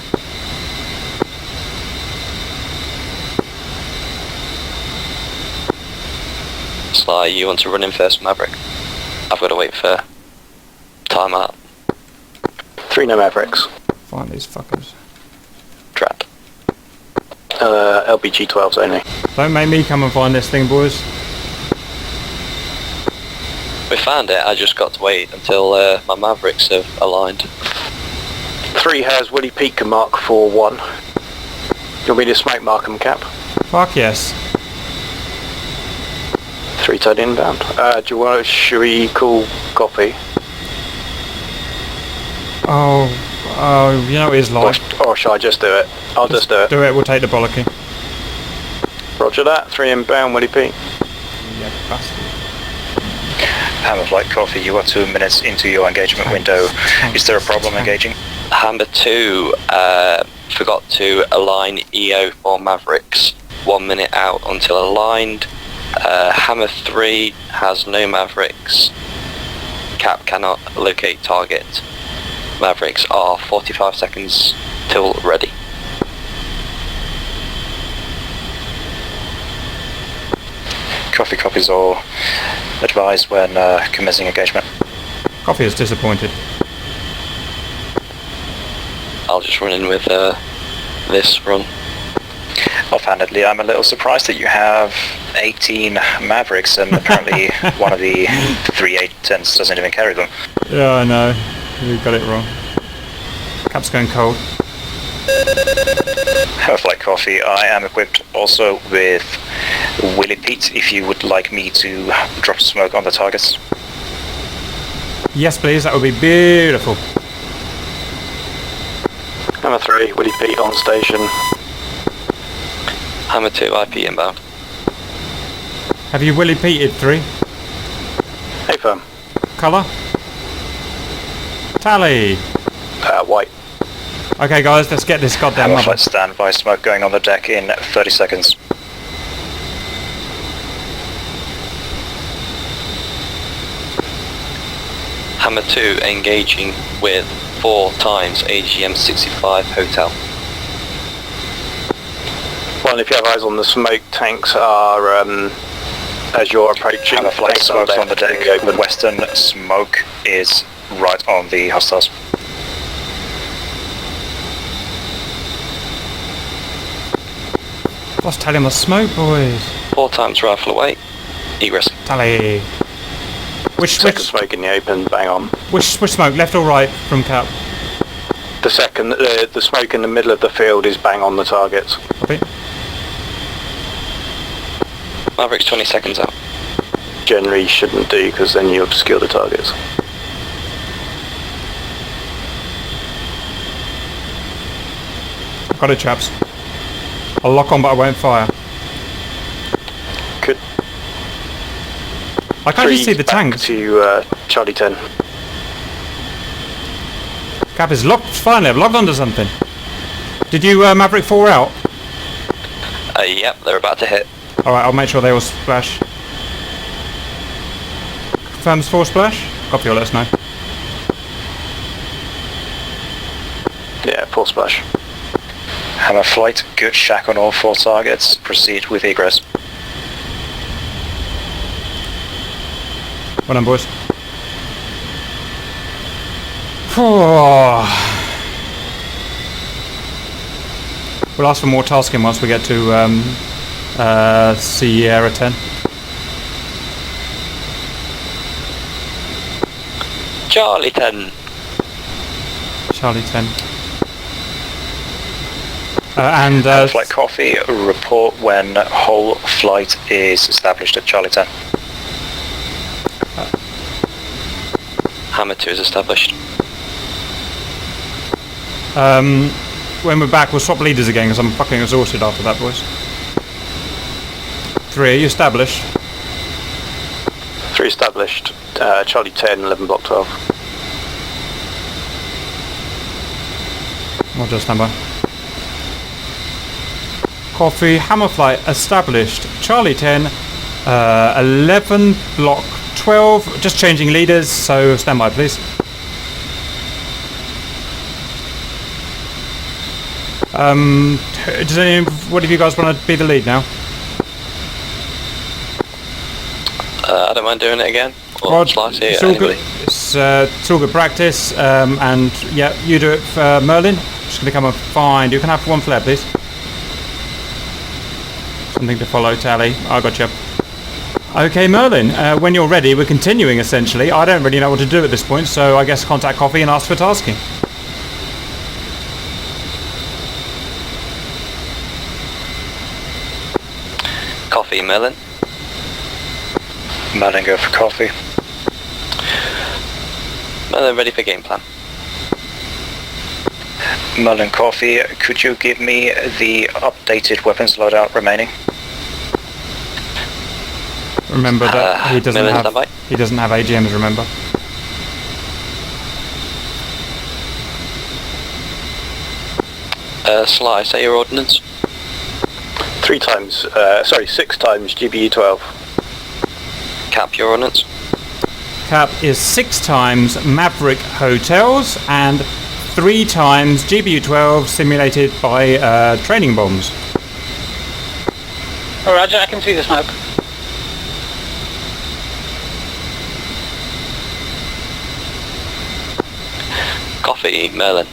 Sly, you want to run in first, Maverick? I've got to wait for timeout. 3 no Mavericks. Find these fuckers. Trap. LBG 12s only. Don't make me come and find this thing, boys. We found it, I just got to wait until my Mavericks have aligned. 3 has Willie Peak and mark for 1. You want me to smoke mark them, Cap? Fuck yes. 3 turn inbound. Do you want? Should we call copy? Oh, you know it is live. Or shall I just do it? I'll just do it. Do it, we'll take the bollocky. Roger that. 3 inbound, Willie Peak. Yeah, bastard. Hammer Flight Coffee, you are 2 minutes into your engagement window. Is there a problem engaging? Hammer 2 forgot to align EO for Mavericks. 1 minute out until aligned. Hammer 3 has no Mavericks. Cap cannot locate target. Mavericks are 45 seconds till ready. Coffee copies all advised when commencing engagement. Coffee is disappointed. I'll just run in with this run. Offhandedly, I'm a little surprised that you have 18 Mavericks and apparently one of the 3 810s doesn't even carry them. Yeah, I know. You got it wrong. Cap's going cold. Hammer Flight Coffee, I am equipped also with Willie Pete if you would like me to drop smoke on the targets. Yes, please. That would be beautiful. Hammer 3, Willie Peak on station. Hammer 2 IP inbound. Have you Willie Peated 3? Hey firm. Colour? Tally! White. Okay, guys, let's get this goddamn Hammer mother. Flight standby, smoke going on the deck in 30 seconds. Hammer 2 engaging with 4 times AGM 65 Hotel. Well, if you have eyes on the smoke, tanks are, as you're approaching, Hammer flight tanks are smokes on the deck. left in the open. Western smoke is right on the hostiles. What's tally on the smoke, boys? 4 times rifle away. Egress. Tally. Which Smoke in the open, bang on. which smoke? Left or right from Cap? The second, the smoke in the middle of the field is bang on the targets. Copy. Maverick's 20 seconds out. Generally shouldn't do, because then you obscure the targets. Got it, chaps. I'll lock on, but I won't fire. Could I can't actually see the back tank. to Charlie 10. Cap is locked. Finally, I've logged onto something. Did you Maverick 4 out? Yep, they're about to hit. Alright, I'll make sure they all splash. Confirms 4 splash? Copy, or let us know. Yeah, 4 splash. Hammer flight, good shack on all 4 targets. Proceed with egress. Well done, boys. We'll ask for more tasking once we get to Sierra 10. Charlie 10. Charlie 10. And Hammer flight coffee, report when whole flight is established at Charlie 10. Hammer 2 is established. when we're back, we'll swap leaders again because I'm fucking exhausted after that, boys. 3, are you established? 3 established. Charlie 10, 11 block 12. Roger, standby. Coffee, Hammer flight established. Charlie 10, 11 block 12. Just changing leaders, so standby, please. Does any? What if you guys want to be the lead now? I don't mind doing it again. Or Rod, slice it, it's all anybody. good. It's all good practice. And yeah, you do it for Merlin. Just going to come and find. You can have 1 flare, please. Something to follow, Tally. I got you. Okay, Merlin. When you're ready, we're continuing. Essentially, I don't really know what to do at this point, so I guess contact Coffee and ask for tasking. Coffee, Merlin. Merlin, go for coffee. Merlin, ready for game plan. Merlin, coffee. Could you give me the updated weapons loadout remaining? Remember that he doesn't Merlin, have standby. AGMs. Remember. Sly, say your ordnance. 6 times GBU 12. Cap, your ordnance. Cap is 6 times Maverick Hotels and 3 times GBU-12 simulated by training bombs. Oh, Roger, I can see the smoke. Coffee, Merlin.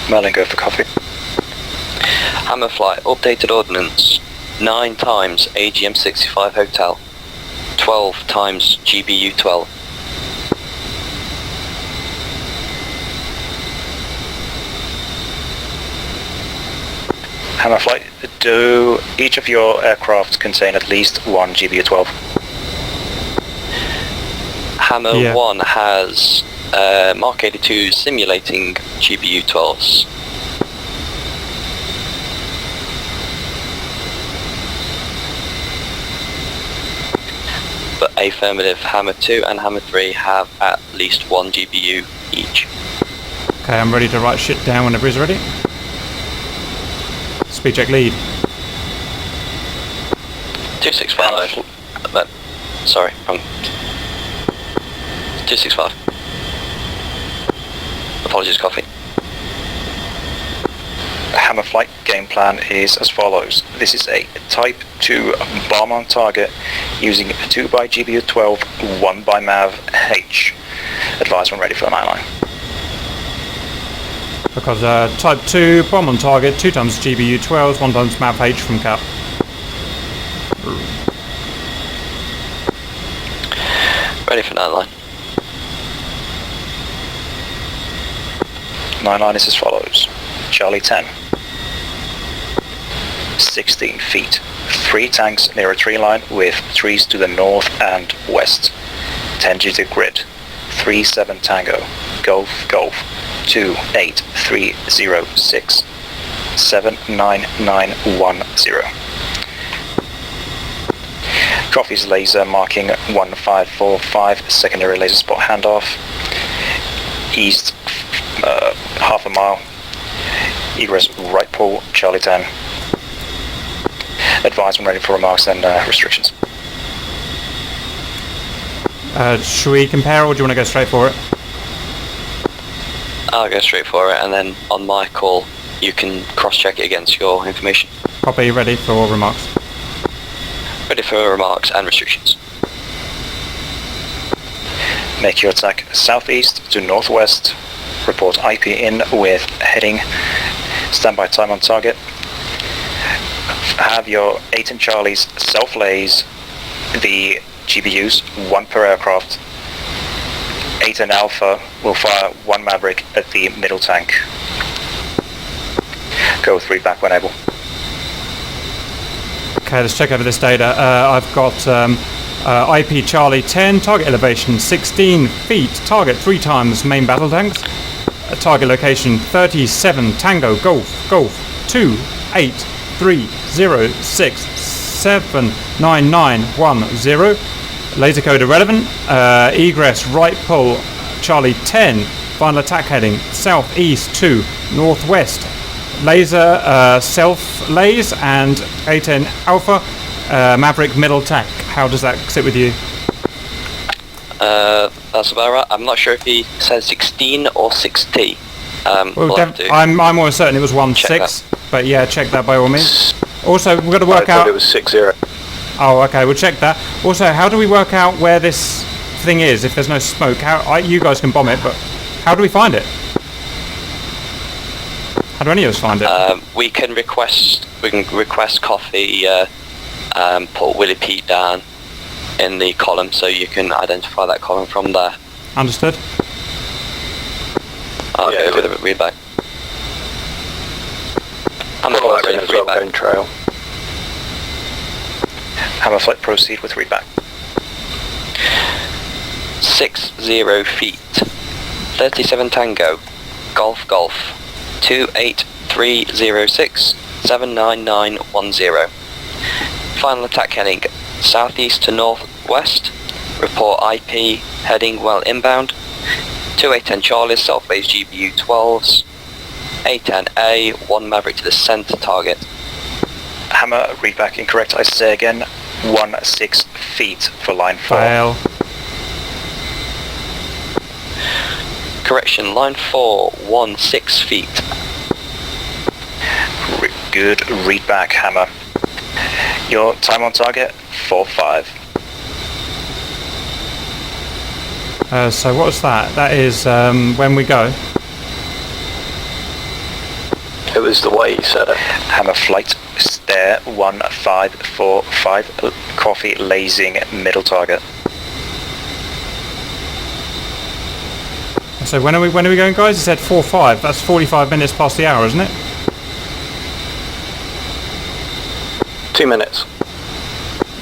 Merlin, go for coffee. Hammer flight, updated ordnance. 9 times AGM 65 Hotel. 12 times GBU 12. Hammer flight, do each of your aircraft contain at least 1 GBU-12? Hammer Yeah. 1 has Mark 82 simulating GBU 12s. But affirmative, Hammer 2 and Hammer 3 have at least 1 GBU each. Okay, I'm ready to write shit down whenever he's ready. Speed check lead. 265. Sorry, wrong. 265. Apologies, Coffee. Hammer flight game plan is as follows. This is a Type 2 bomb on target using 2 by GBU-12, 1 by MAV-H. Advise when ready for the 9-line. Because Type 2, bomb on target, 2 times GBU-12, 1 times MAV-H from cap. Ready for 9-line. 9-line is as follows. Charlie 10. 16 feet. 3 tanks near a tree line with trees to the north and west. 10 G to grid. 37 Tango. Golf, Golf. 28306. 79910. Coffee's laser marking 1545, secondary laser spot handoff. East half a mile. Egress right pole, Charlie 10. Advise when ready for remarks and restrictions. Should we compare or do you want to go straight for it? I'll go straight for it, and then on my call, you can cross-check it against your information. Copy, ready for remarks. Ready for remarks and restrictions. Make your attack southeast to northwest. Report IP in with heading. Standby time on target. Have your 8 and Charlies self-laze the GBUs, 1 per aircraft. 8 and Alpha will fire 1 Maverick at the middle tank. Go 3 back when able. Okay, let's check over this data. I've got IP Charlie 10, target elevation 16 feet, target 3 times main battle tanks. Target location 37 Tango Golf Golf 28306799910. Laser code irrelevant. Egress right pole Charlie 10. Final attack heading southeast to northwest. Laser self laze and A10 Alpha Maverick middle tack. How does that sit with you? That's about right. I'm not sure if he said 16 or 6T. I'm almost certain it was 1-6, but yeah, check that by all means. Also, we've got to work out. I thought it was 6-0. Oh, okay, we'll check that. Also, how do we work out where this thing is if there's no smoke? You guys can bomb it, but how do we find it? How do any of us find it? We can request Coffee put Willie Pete down in the column, so you can identify that column from there. Understood. I'll go with a readback. I'm not ready for readback. Trail. Hammer flight proceed with readback. 60 feet. 37 Tango. Golf Golf. 28306 79910. Final attack heading southeast to northwest. Report IP heading well inbound. 2810 Charlie, self-base GBU 12s. 810A, 1 Maverick to the center target. Hammer, readback incorrect, I say again. 16 feet for line 4. Fail. Correction, line 4, 16 feet. Good, readback, Hammer. Your time on target, 4-5. So what's that? That is when we go. It was the way you said it. Hammer flight, stair 1545, Coffee lasing middle target. So when are we going, guys? You said 4-5. That's 45 minutes past the hour, isn't it? 2 minutes.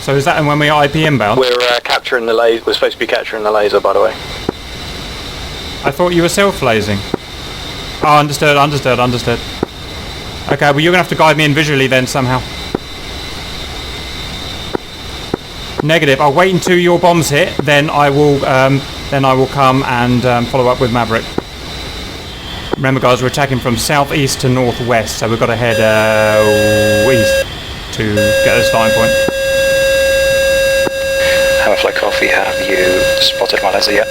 So is that when we IP inbound? We're capturing the laser. We're supposed to be capturing the laser, by the way. I thought you were self-lasing. Oh, understood. Okay, well you're going to have to guide me in visually then somehow. Negative. I'll wait until your bombs hit, then I will come and follow up with Maverick. Remember guys, we're attacking from southeast to northwest, so we've got to head east to get a starting point. Hammer flight Coffee, have you spotted my laser yet?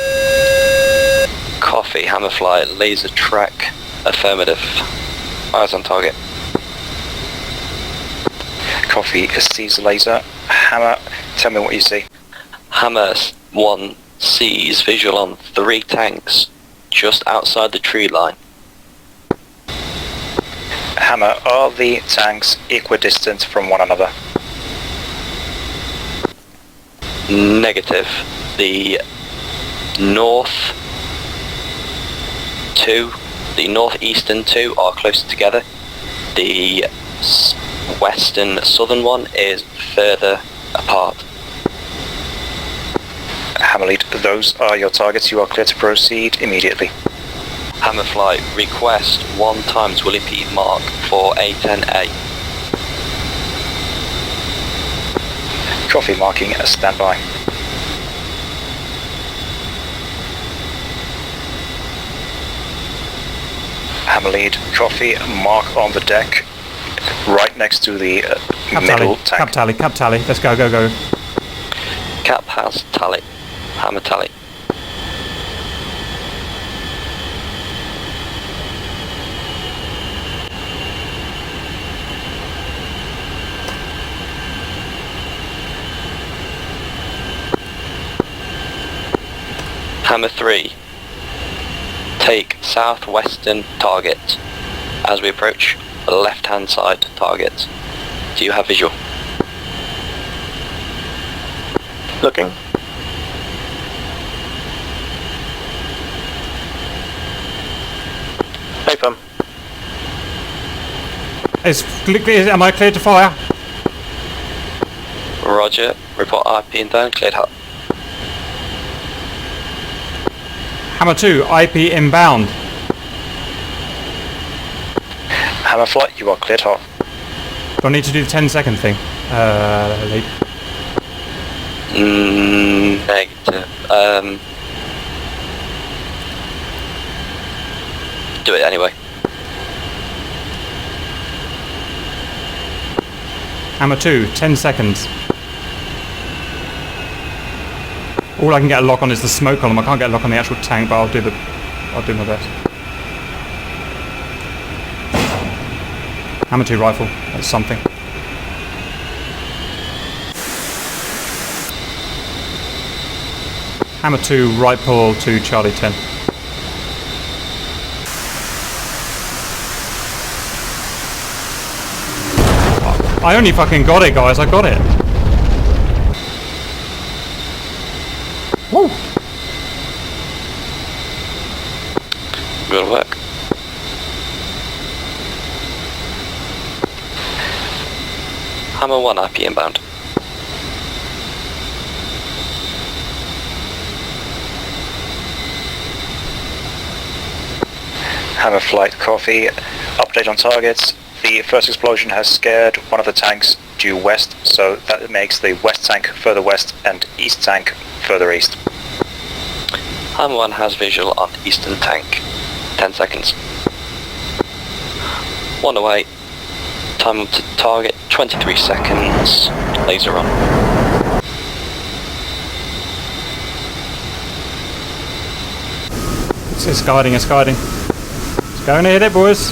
Coffee, Hammerfly, laser track, affirmative. Eyes on target. Coffee sees laser. Hammer, tell me what you see. Hammer 1 sees visual on 3 tanks just outside the tree line. Hammer, are the tanks equidistant from one another? Negative. The northeastern 2 are closer together. The western southern one is further apart. Hammer lead, those are your targets. You are clear to proceed immediately. Hammerfly, request 1 times Willie P. Mark for A10A. Coffee marking a standby. Hammer lead, Coffee, mark on the deck, right next to the middle tank. Cap tally. Let's go. Cap has tally. Hammer tally. Hammer 3. Take southwestern target as we approach the left-hand side target. Do you have visual? Looking. Napalm. Am I cleared to fire? Roger. Report IP inbound. Cleared hot. Hammer 2, IP inbound. Hammer flight, you are cleared hot. Do I need to do the 10-second thing? Lead. Negative. Do it anyway. Hammer 2, 10 seconds. All I can get a lock on is the smoke column. I can't get a lock on the actual tank, but I'll do my best. Hammer 2 rifle. That's something. Hammer 2 right pull to Charlie 10. I only fucking got it, guys. I got it. Woo! Good work. Hammer 1 IP inbound. Hammer flight, Coffee. Update on targets. The first explosion has scared one of the tanks due west, so that makes the west tank further west and east tank further east. Hammer 1 has visual on eastern tank. 10 seconds. 1 away. Time to target 23 seconds. Laser on. It's guiding. It's going to hit it, boys.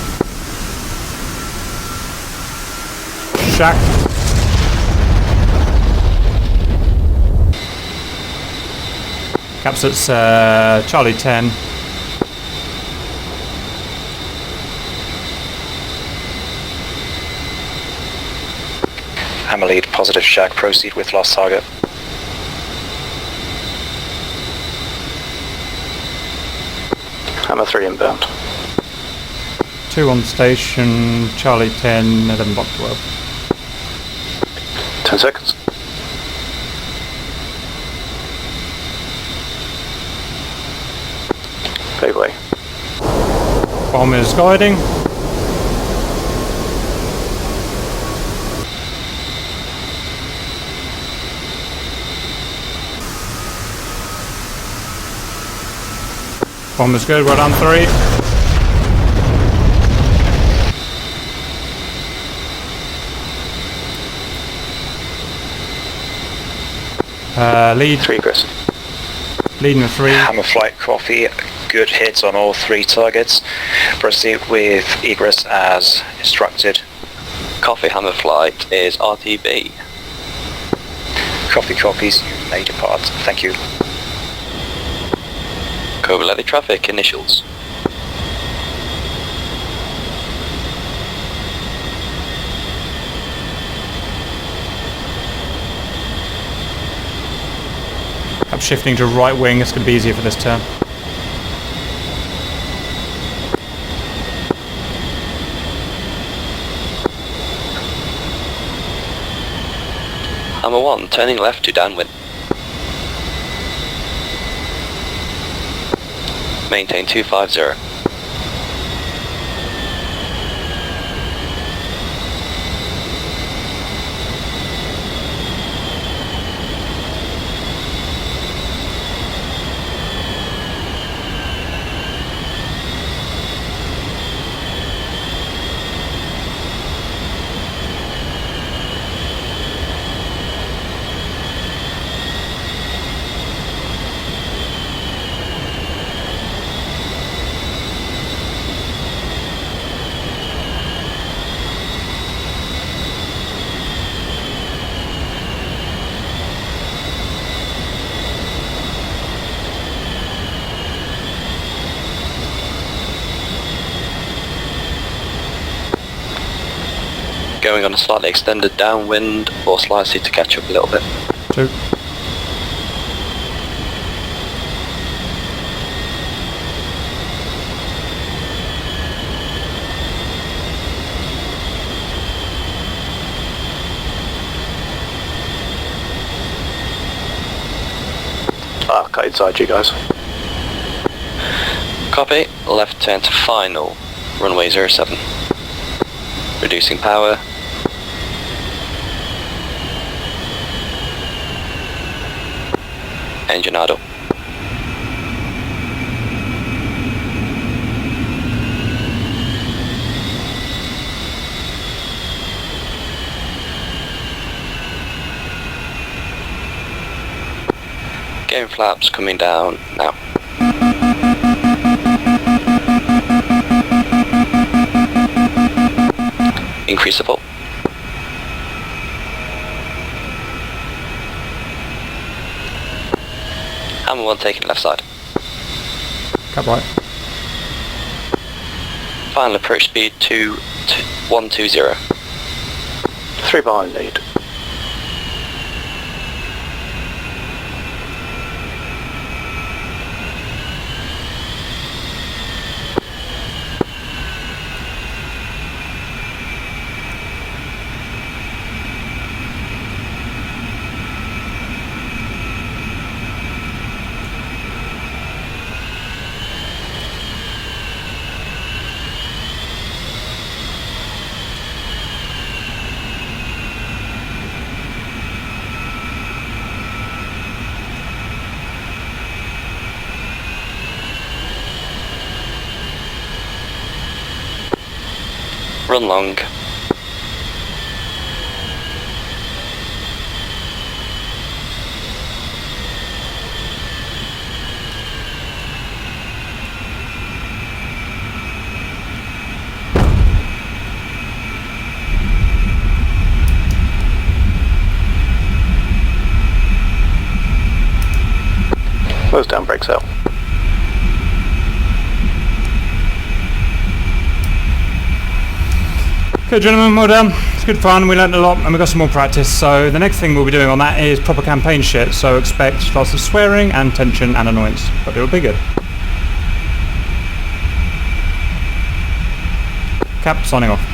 Shack. Caps at Charlie 10. Hammer lead, positive shack, proceed with last target. Hammer 3 inbound. 2 on station, Charlie 10, 11 block 12. 10 seconds. Pave away. Bomb is guiding. Bomb is good, we're on 3. Lead. 3 aggressive. Leading with 3. Hammer flight, Coffee. good hits on all 3 targets. Proceed with egress as instructed. Coffee Hammer Flight is RTB. Copy copies, you may depart. Thank you. Cobra Levy Traffic initials. I'm shifting to right wing, it's going to be easier for this turn. Hammer 1, turning left to downwind. Maintain 250. Going on a slightly extended downwind or slightly to catch up a little bit. 2. Cut inside you guys. Copy, left turn to final, runway 07. Reducing power. Engine idle. Game flaps coming down now. Increase the pull. Hammer 1 taking left side. Cut right. Final approach speed to 120. 3 behind lead. Run long. Close down, brakes out. Okay, gentlemen, well done. It's good fun. We learned a lot and we got some more practice. So the next thing we'll be doing on that is proper campaign shit. So expect lots of swearing and tension and annoyance, but it'll be good. Cap signing off.